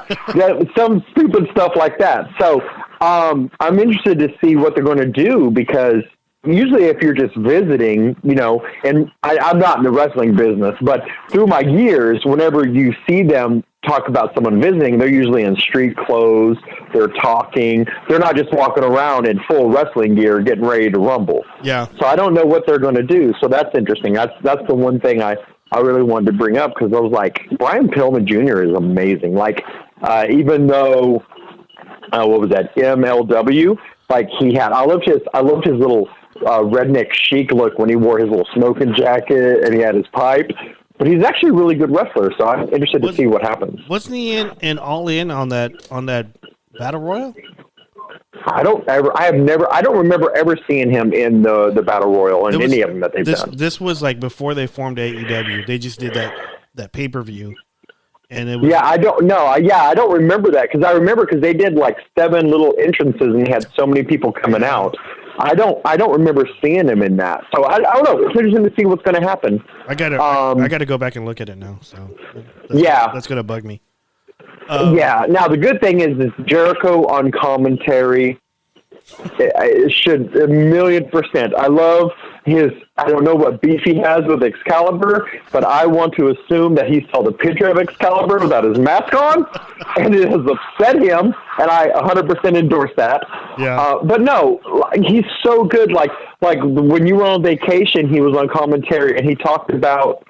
some stupid stuff like that. So I'm interested to see what they're going to do, because usually if you're just visiting, and I'm not in the wrestling business, but through my years, whenever you see them talk about someone visiting, they're usually in street clothes, they're talking, they're not just walking around in full wrestling gear getting ready to rumble. Yeah. So I don't know what they're going to do. So that's interesting. That's the one thing I really wanted to bring up, because I was like, Brian Pillman Jr. is amazing. Like, even though, what was that, MLW, like he had, I loved his little redneck chic look when he wore his little smoking jacket and he had his pipe. But he's actually a really good wrestler, so I'm interested to see what happens. Wasn't he in All In on that Battle Royal? I don't remember ever seeing him in the Battle Royal in any of them that they've done. This was like before they formed AEW. They just did that pay-per-view. And it was, I don't know. I don't remember that because they did like 7 little entrances and they had so many people coming out. I don't remember seeing him in that. So I don't know. It's interesting to see what's going to happen. I gotta go back and look at it now. So that's gonna bug me. Now the good thing is Jericho on commentary. It should 1,000,000%. I love his. I don't know what beef he has with Excalibur, but I want to assume that he saw the picture of Excalibur without his mask on, and it has upset him. And I 100% endorse that. Yeah. But no, he's so good. Like when you were on vacation, he was on commentary, and he talked about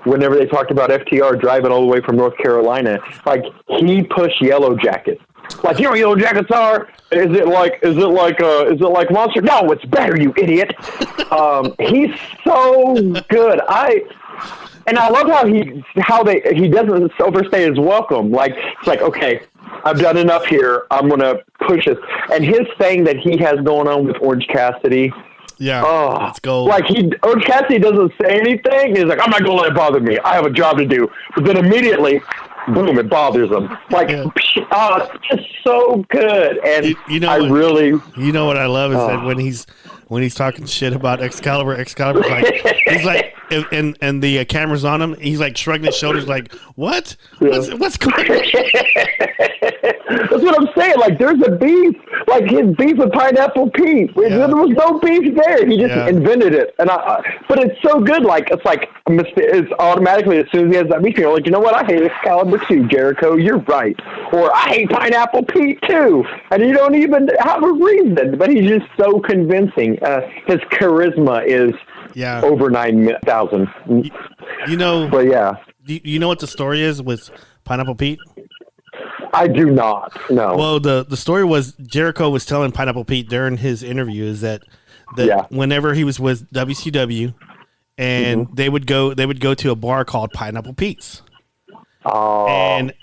whenever they talked about FTR driving all the way from North Carolina. Like he pushed Yellow Jacket. Like, you know what Yellow Jackets are? Is it like Monster? No, it's better, you idiot. He's so good. I love how he doesn't overstay his welcome. Like, it's like, okay, I've done enough here. I'm gonna push it. And his thing that he has going on with Orange Cassidy. Yeah, let's go. Like Orange Cassidy doesn't say anything. He's like, I'm not gonna let it bother me. I have a job to do. But then immediately, boom, it bothers him. Like, it's just so good. And you know what I love is that when he's talking shit about Excalibur's like, he's like, and the camera's on him, he's like shrugging his shoulders like, what? What's going on? That's what I'm saying. Like, there's a beef. Like, his beef with Pineapple Pete. There was no beef there. He just invented it. And but it's so good. Like, it's automatically, as soon as he has that beef, you're like, you know what? I hate Excalibur too, Jericho. You're right. Or I hate Pineapple Pete too. And you don't even have a reason. But he's just so convincing. His charisma is over 9,000. But yeah. You know what the story is with Pineapple Pete? I do not. No. Well, the story was Jericho was telling Pineapple Pete during his interview is that whenever he was with WCW, and they would go to a bar called Pineapple Pete's. Oh. And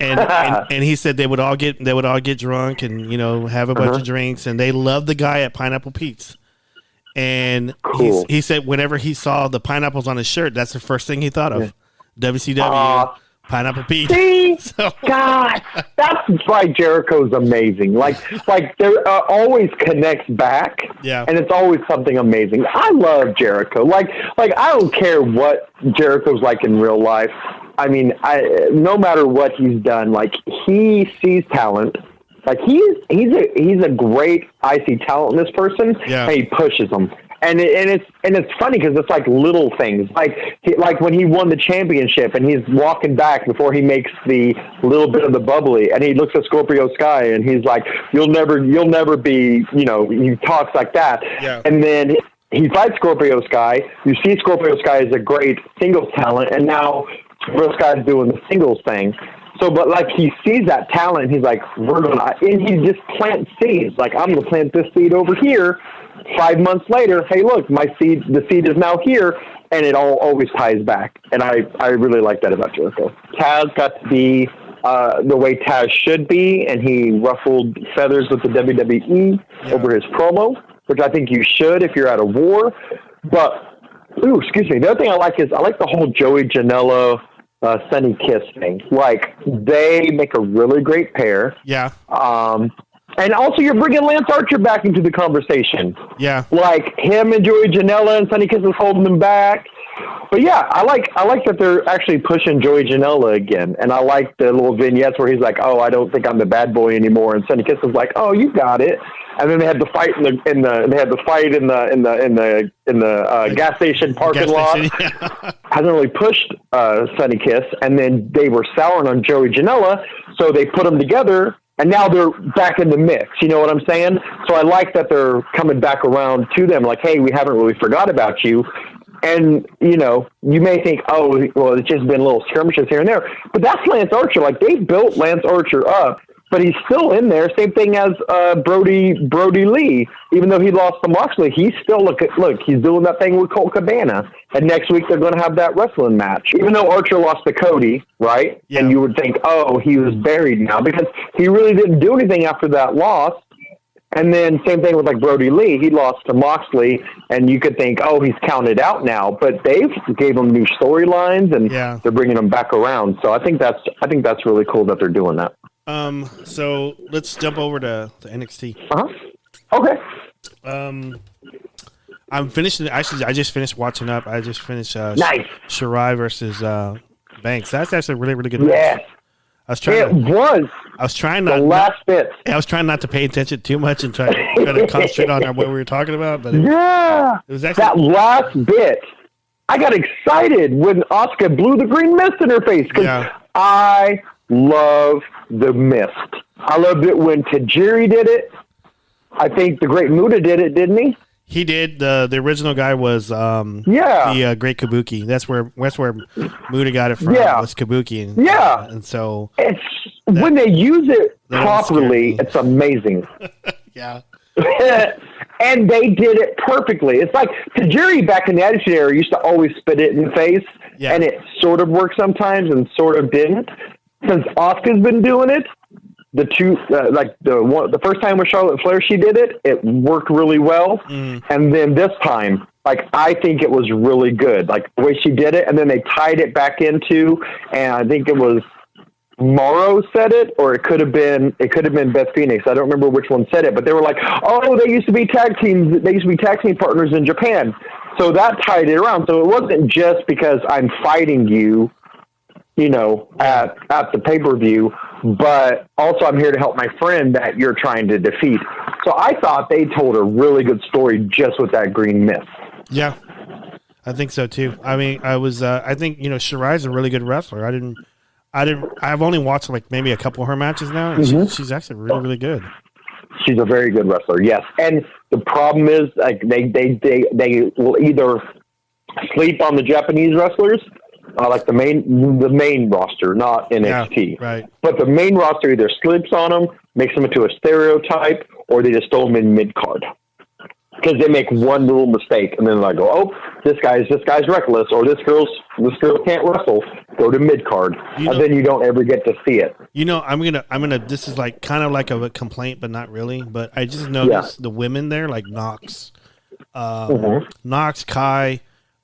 he said they would all get drunk and have a bunch of drinks, and they loved the guy at Pineapple Pete's. And he said whenever he saw the pineapples on his shirt, that's the first thing he thought of. WCW. Pineapple Pete. See, God, that's why Jericho's amazing. Like there always connects back, and it's always something amazing. I love Jericho. Like I don't care what Jericho's like in real life. I mean, no matter what he's done, like he sees talent. Like he's a great I see talent in this person, and he pushes them. And it's funny because it's like little things, like when he won the championship and he's walking back before he makes the little bit of the bubbly, and he looks at Scorpio Sky and he's like, "You'll never be," he talks like that, and then he fights Scorpio Sky. You see, Scorpio Sky is a great singles talent, and now Scorpio Sky is doing the singles thing. So, but like he sees that talent, and he's like, and he just plants seeds. Like, I'm going to plant this seed over here. 5 months later, hey, look, the seed is now here, and it all always ties back. And I really like that about Jericho. Taz got to be the way Taz should be, and he ruffled feathers with the WWE over his promo, which I think you should if you're at a war. But, excuse me, the other thing I like is I like the whole Joey Janela Sunny Kiss thing. Like, they make a really great pair. Yeah. And also, you're bringing Lance Archer back into the conversation. Yeah. Like, him and Joey Janela and Sunny Kiss is holding them back. But, yeah, I like that they're actually pushing Joey Janela again. And I like the little vignettes where he's like, oh, I don't think I'm the bad boy anymore. And Sunny Kiss is like, oh, you got it. And then they had the fight in the gas station parking lot. Hasn't really pushed Sunny Kiss, and then they were souring on Joey Janela, so they put them together, and now they're back in the mix. You know what I'm saying? So I like that they're coming back around to them, like, hey, we haven't really forgot about you. And, you may think, oh, well, it's just been little skirmishes here and there. But that's Lance Archer. Like, they built Lance Archer up but he's still in there. Same thing as Brody Lee. Even though he lost to Moxley, he's still look. He's doing that thing with Colt Cabana, and next week they're going to have that wrestling match. Even though Archer lost to Cody, right? Yeah. And you would think, oh, he was buried now because he really didn't do anything after that loss. And then same thing with like Brody Lee. He lost to Moxley, and you could think, oh, he's counted out now. But they gave him new storylines, and they're bringing him back around. So I think that's really cool that they're doing that. So let's jump over to NXT. Okay. I'm finishing. Actually, I just finished watching up. I just finished nice Shirai versus Banks. That's actually a really, really good match. I was trying. I was trying not. The last bit. I was trying not to pay attention too much and try to concentrate on what we were talking about. But it was actually that last bit. I got excited when Asuka blew the green mist in her face because I love the mist. I loved it when Tajiri did it. I think the Great Muta did it, didn't he? He did. The original guy was the Great Kabuki. That's where Muta got it from. Was Kabuki. And so it's when they use it properly, it's amazing. And they did it perfectly. It's like Tajiri back in the Attitude Era used to always spit it in the face, and it sort of worked sometimes and sort of didn't. Since Asuka's been doing it, the first time with Charlotte Flair she did it, it worked really well. And then this time, I think it was really good. Like the way she did it, and then they tied it back into, and I think it was Morrow said it, or it could have been Beth Phoenix. I don't remember which one said it, but they were like, "Oh, they used to be tag teams. They used to be tag team partners in Japan." So that tied it around. So it wasn't just because I'm fighting you, at the pay-per-view, but also I'm here to help my friend that you're trying to defeat. So I thought they told a really good story just with that green mist. Yeah, I think so too. I mean, I think Shirai's a really good wrestler. I've only watched maybe a couple of her matches now, and she's actually really, really good. She's a very good wrestler, yes. And the problem is, they will either sleep on the Japanese wrestlers, like the main roster, not NXT. Yeah, right. But the main roster either sleeps on them, makes them into a stereotype, or they just throw them in mid-card. Because they make one little mistake, and then they go, "Oh, this guy's reckless," or this girl can't wrestle. Go to mid card, and then you don't ever get to see it. I'm gonna. This is kind of like a complaint, but not really. But I just noticed the women there, like Nox, Kai,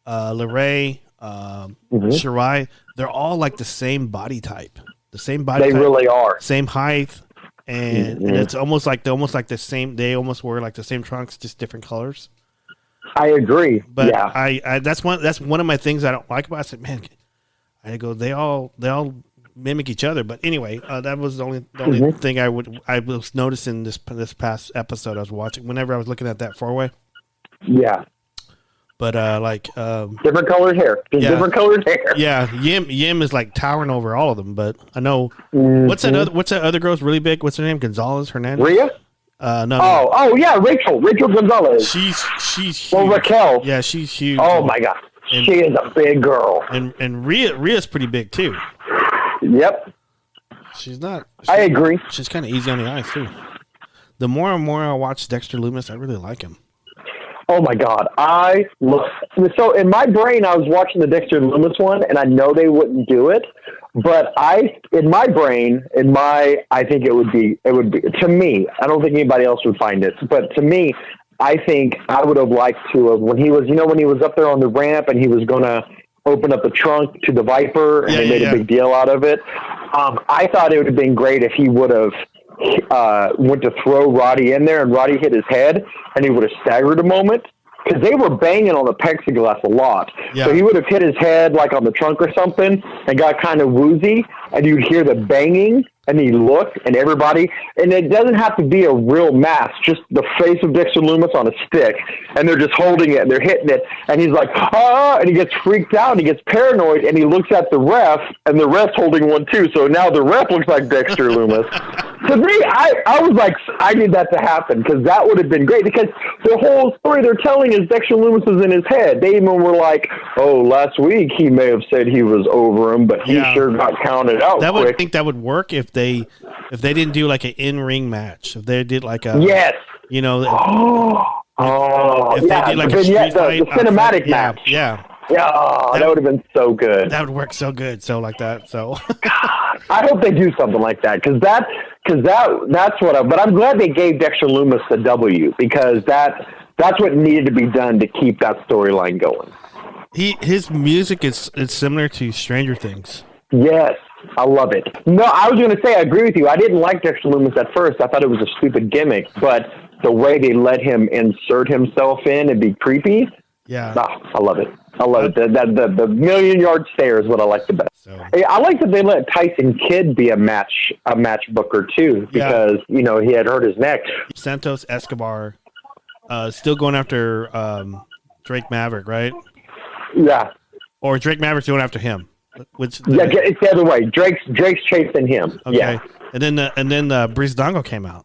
LeRae, Shirai. They're all like the same body type. They really are. Same height. And it's almost like the same. They almost wear like the same trunks, just different colors. I agree. But I that's one of my things I don't like about it. I said, man, I go they all mimic each other. But anyway, that was the only thing I was noticing this past episode I was watching. Whenever I was looking at that 4-way. Yeah. But different colored hair. Different colored hair. Yeah, Yim is like towering over all of them. But I know what's that other girl's really big? What's her name? Gonzales Hernandez. Rhea? No. Oh yeah, Rachel Gonzalez. She's huge. Well, Raquel. Yeah, she's huge. Oh my God, she is a big girl. And Rhea's pretty big too. Yep. I agree. She's kind of easy on the eyes too. The more and more I watch Dexter Lumis, I really like him. Oh my God, so in my brain I was watching the Dexter Lumis one, and I know they wouldn't do it, but I think it would be to me. I don't think anybody else would find it, but to me, I think I would have liked to have when he was up there on the ramp and he was going to open up the trunk to the Viper and they made a big deal out of it. I thought it would have been great if he would have went to throw Roddy in there and Roddy hit his head and he would have staggered a moment because they were banging on the plexiglass a lot. Yeah. So he would have hit his head like on the trunk or something and got kind of woozy and you'd hear the banging and he'd look and everybody, and it doesn't have to be a real mask, just the face of Dexter Lumis on a stick and they're just holding it and they're hitting it and he's like, and he gets freaked out and he gets paranoid and he looks at the ref and the ref's holding one too. So now the ref looks like Dexter Lumis. To me, I was like, I need that to happen because that would have been great. Because the whole story they're telling is Dexter Loomis was in his head. They even were like, "Oh, last week he may have said he was over him, but he sure got counted out." I think that would work if they didn't do like an in-ring match. If they did like a you know. If they did like a street fight, the cinematic match. Yeah. Yeah, that would have been so good. That would work so good. So like that. So I hope they do something like that because that's what. But I'm glad they gave Dexter Loomis the W because that's what needed to be done to keep that storyline going. His music is similar to Stranger Things. Yes, I love it. No, I was going to say I agree with you. I didn't like Dexter Loomis at first. I thought it was a stupid gimmick, but the way they let him insert himself in and be creepy. Yeah, I love it. I love it. The million-yard stare is what I like the best. So. I like that they let Tyson Kidd be a match booker too because he had hurt his neck. Santos Escobar, still going after Drake Maverick, right? Yeah. Or Drake Maverick's going after him. It's the other way. Drake's chasing him. Okay. Yeah. And then Breezango came out.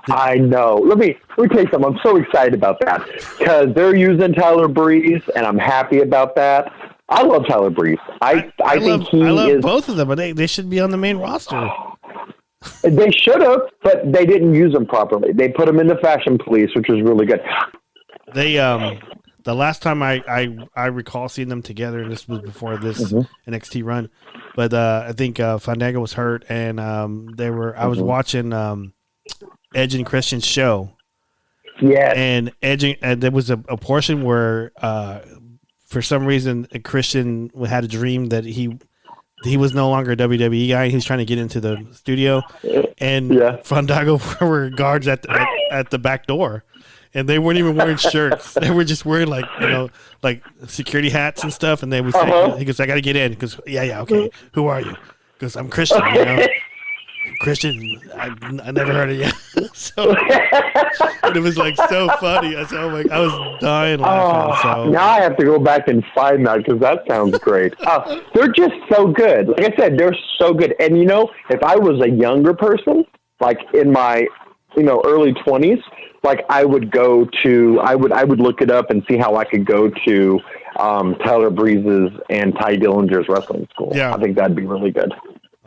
I know. Let me tell you something. I'm so excited about that because they're using Tyler Breeze, and I'm happy about that. I love Tyler Breeze. I think he is. I love both of them, but they should be on the main roster. They should have, but they didn't use them properly. They put them in the Fashion Police, which was really good. They the last time I recall seeing them together, and this was before this NXT run, but I think Fandango was hurt, and I was watching Edge and Christian's show. Yeah. And there was a portion where for some reason Christian had a dream that he was no longer a WWE guy. He's trying to get into the studio, and Fandango were guards at the back door, and they weren't even wearing shirts. They were just wearing like security hats and stuff. And they would say, he goes, "I got to get in." Because okay. Who are you? Because I'm Christian. Christian, I never heard of you. So, and it was like so funny. I was dying laughing. So now I have to go back and find that because that sounds great. They're just so good. Like I said, they're so good. And if I was a younger person, like in my early 20s, like I would look it up and see how I could go to Tyler Breeze's and Ty Dillinger's wrestling school. Yeah. I think that'd be really good.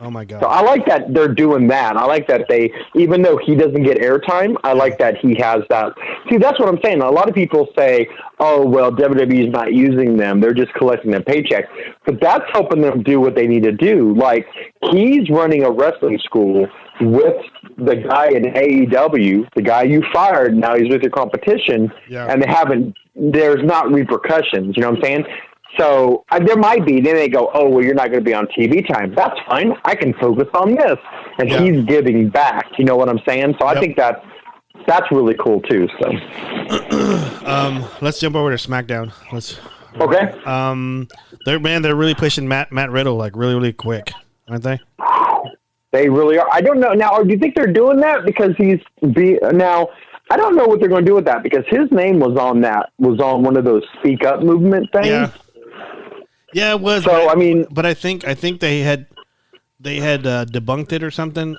Oh my God. So I like that they're doing that. I like that even though he doesn't get airtime, I like that he has that. See, that's what I'm saying. A lot of people say, "Oh, well, WWE is not using them. They're just collecting their paychecks." But that's helping them do what they need to do. Like, he's running a wrestling school with the guy in AEW, the guy you fired. Now he's with your competition, and there's not repercussions. You know what I'm saying? So there might be. Then they go, "Oh, well, you're not going to be on TV time." That's fine. I can focus on this, and he's giving back. You know what I'm saying? So I think that's really cool too. So, let's jump over to SmackDown. Okay. They're really pushing Matt Riddle like really really quick, aren't they? They really are. I don't know now. Do you think they're doing that because now? I don't know what they're going to do with that because his name was on one of those Speak Up movement things. Yeah, it was. So but I think they had debunked it or something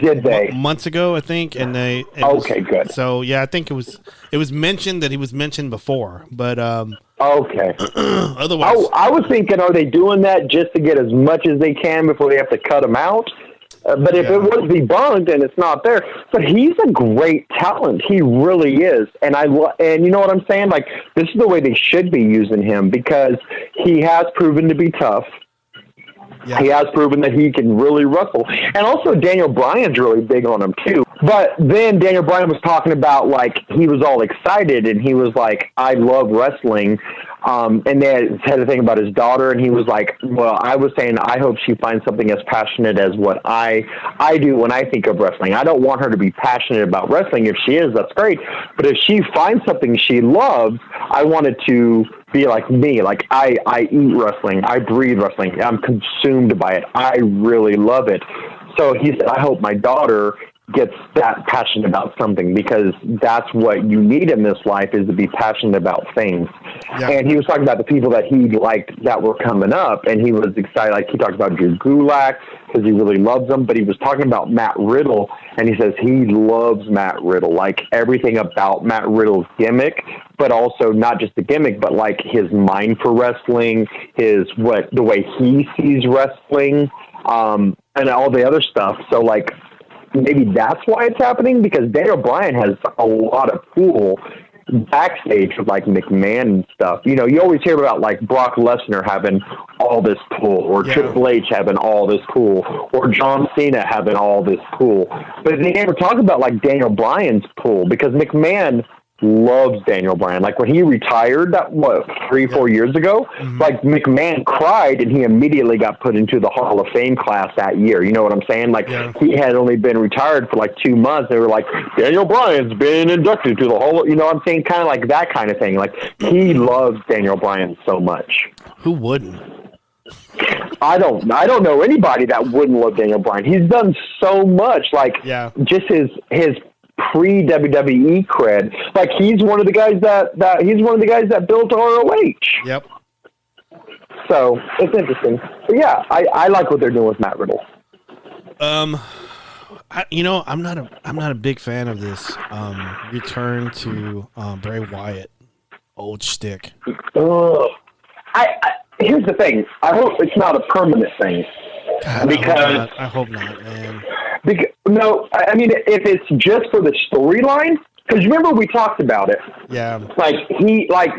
did they months ago? I think, and good. So I think it was mentioned that he was mentioned before, but okay. Otherwise, I was thinking, are they doing that just to get as much as they can before they have to cut him out? But if it was debunked and it's not there, but he's a great talent. He really is. And you know what I'm saying? Like, this is the way they should be using him because he has proven to be tough. Yeah. He has proven that he can really wrestle. And also Daniel Bryan's really big on him too. But then Daniel Bryan was talking about, like, he was all excited and he was like, "I love wrestling." And they had a thing about his daughter, and he was like, "Well, I was saying I hope she finds something as passionate as what I do when I think of wrestling. I don't want her to be passionate about wrestling. If she is, that's great. But if she finds something she loves, I want it to be like me. Like, I eat wrestling. I breathe wrestling. I'm consumed by it. I really love it." So he said, "I hope my daughter gets that passionate about something because that's what you need in this life is to be passionate about things." And he was talking about the people that he liked that were coming up, and he was excited. Like, he talked about Drew Gulak because he really loves them, but he was talking about Matt Riddle, and he says he loves Matt Riddle, like everything about Matt Riddle's gimmick, but also not just the gimmick, but like his mind for wrestling, the way he sees wrestling, and all the other stuff. So like, maybe that's why it's happening, because Daniel Bryan has a lot of cool backstage with like McMahon and stuff. You know, you always hear about like Brock Lesnar having all this pull, or Triple H having all this pull, or John Cena having all this pull. But they never talk about like Daniel Bryan's pull, because McMahon loves Daniel Bryan. Like when he retired, 3-4 years ago, like McMahon cried and he immediately got put into the Hall of Fame class that year. You know what I'm saying? Like he had only been retired for like 2 months. They were like, Daniel Bryan's been inducted to the Hall of, you know what I'm saying? Kind of like that kind of thing. Like he loves Daniel Bryan so much. Who wouldn't? I don't know anybody that wouldn't love Daniel Bryan. He's done so much, like just his pre-WWE cred. Like he's one of the guys that built ROH. Yep. So it's interesting. But yeah, I like what they're doing with Matt Riddle. I'm not a big fan of this return to Bray Wyatt old shtick. Here's the thing. I hope it's not a permanent thing. God, I hope not, man. No, I mean, if it's just for the storyline, because remember we talked about it. Yeah. Like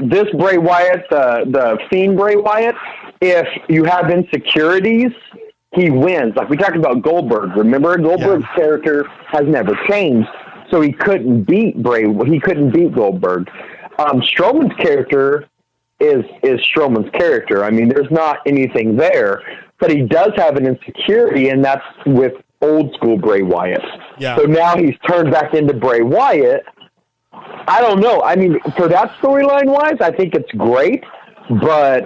this Bray Wyatt, the Fiend Bray Wyatt, if you have insecurities, he wins. Like we talked about Goldberg. Remember, Goldberg's character has never changed, so he couldn't beat Goldberg. Strowman's character is Strowman's character. I mean, there's not anything there, but he does have an insecurity, and that's with old school Bray Wyatt. Yeah. So now he's turned back into Bray Wyatt. I don't know. I mean, for that storyline wise, I think it's great, but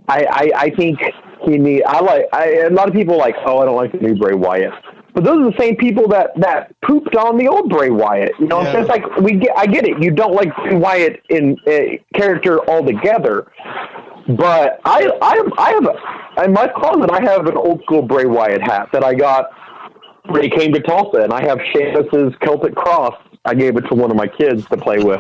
I think he need. A lot of people like, I don't like the new Bray Wyatt, but those are the same people that pooped on the old Bray Wyatt. You know, it's like I get it. You don't like Bray Wyatt in character altogether. But I have in my closet. I have an old school Bray Wyatt hat that I got when he came to Tulsa, and I have Sheamus's Celtic cross. I gave it to one of my kids to play with.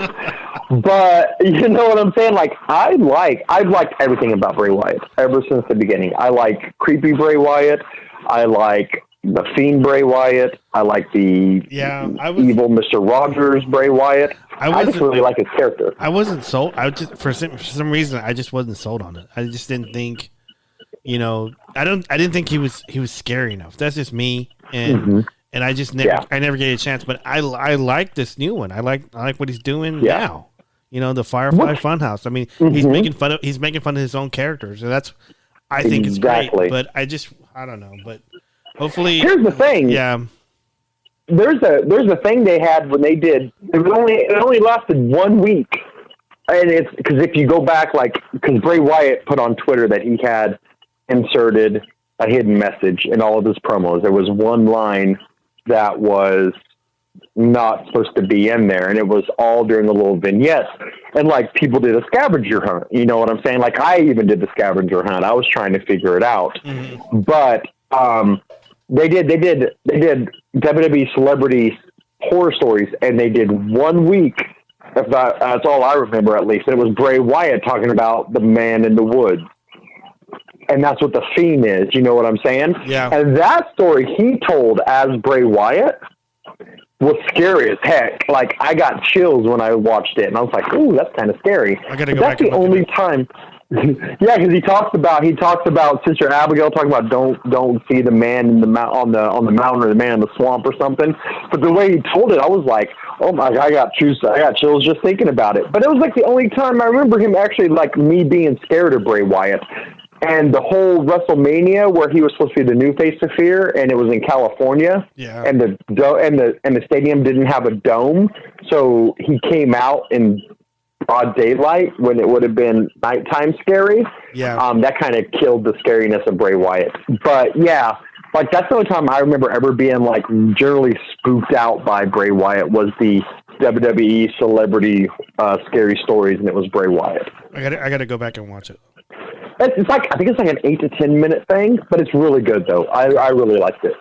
But you know what I'm saying? Like I've liked everything about Bray Wyatt ever since the beginning. I like creepy Bray Wyatt. I like the Fiend Bray Wyatt. I like the evil Mr. Rogers Bray Wyatt. I just really like his character. I wasn't sold. I just for some reason I just wasn't sold on it. I just didn't think, I didn't think he was scary enough. That's just me, and I just never gave it a chance. But I like this new one. I like what he's doing now. The Firefly Funhouse. I mean, he's making fun of his own characters, and that's I think it's great. But I don't know. But hopefully, here's the thing. Yeah. There's a thing they had when they did. It only lasted 1 week, and it's because if you go back, because Bray Wyatt put on Twitter that he had inserted a hidden message in all of his promos. There was one line that was not supposed to be in there, and it was all during the little vignettes. And people did a scavenger hunt. You know what I'm saying? Like I even did the scavenger hunt. I was trying to figure it out, but they did WWE celebrity horror stories, and they did 1 week. That's all I remember, at least. And it was Bray Wyatt talking about the man in the woods. And that's what the Fiend is. You know what I'm saying? Yeah. And that story he told as Bray Wyatt was scary as heck. Like, I got chills when I watched it, and I was like, ooh, that's kind of scary. I gotta go back. That's the only time. Yeah, because he talks about Sister Abigail talking about don't see the man in the on the mountain, or the man in the swamp or something. But the way he told it, I was like, oh my God, I got chills just thinking about it. But it was the only time I remember him actually me being scared of Bray Wyatt. And the whole WrestleMania where he was supposed to be the new face of fear, and it was in California, and the stadium didn't have a dome, so he came out in broad daylight when it would have been nighttime scary. Yeah, that kind of killed the scariness of Bray Wyatt. But yeah, that's the only time I remember ever being generally spooked out by Bray Wyatt was the WWE celebrity scary stories, and it was Bray Wyatt. I gotta go back and watch it. It's like, I think it's like an 8 to 10 minute thing, but it's really good though. I really liked it.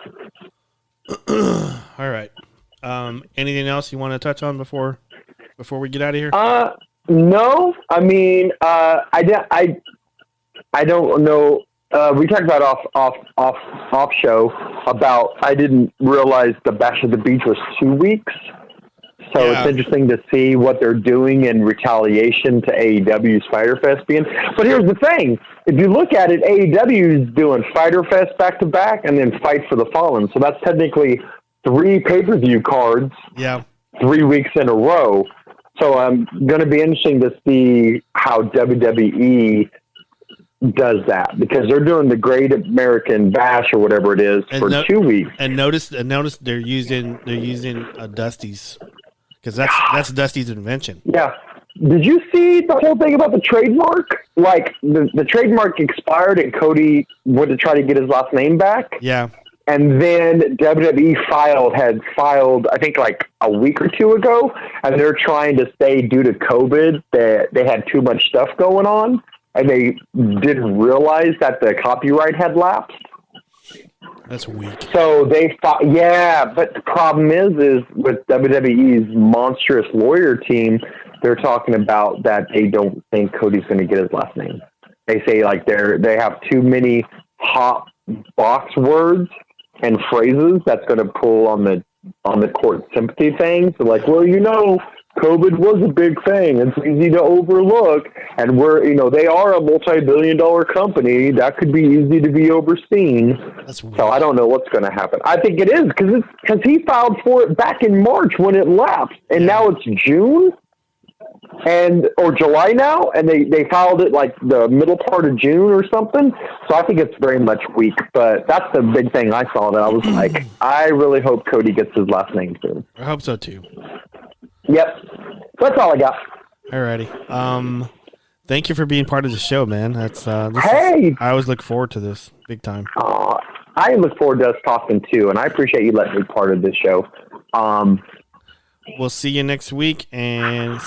All right. Anything else you want to touch on before we get out of here? No. I mean, I don't know. We talked about off show about I didn't realize the Bash at the Beach was 2 weeks. So It's interesting to see what they're doing in retaliation to AEW's Fyter Fest being. But here's the thing. If you look at it, AEW is doing Fyter Fest back-to-back and then Fight for the Fallen. So that's technically 3 pay-per-view cards 3 weeks in a row. So I'm going to be interesting to see how WWE does that, because they're doing the Great American Bash or whatever it is for 2 weeks. And notice they're using Dusty's, because that's Dusty's invention. Yeah. Did you see the whole thing about the trademark? Like the trademark expired and Cody went to try to get his last name back. Yeah. And then WWE had filed, I think like a week or two ago, and they're trying to say due to COVID that they had too much stuff going on, and they didn't realize that the copyright had lapsed. That's weak. So they thought, but the problem is with WWE's monstrous lawyer team, they're talking about that they don't think Cody's going to get his last name. They say like they have too many hot box words and phrases that's going to pull on the court sympathy thing. So like, well, COVID was a big thing. It's easy to overlook, and they are a multi-billion-dollar company that could be easy to be overseen. So I don't know what's going to happen. I think it is because he filed for it back in March when it lapsed, and now it's June or July now, and they filed it like the middle part of June or something. So I think it's very much weak. But that's the big thing I saw that I was like, I really hope Cody gets his last name soon. I hope so too. Yep. That's all I got. Alrighty. Thank you for being part of the show, man. That's I always look forward to this big time. I look forward to us talking too, and I appreciate you letting me be part of this show. We'll see you next week, and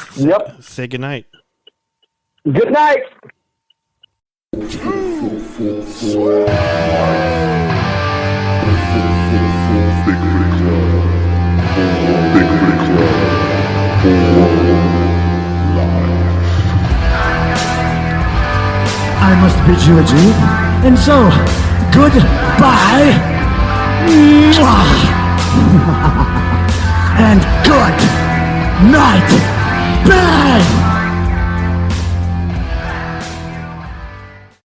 say goodnight. Good night. I must bid you adieu, and so, goodbye, and good night, bang!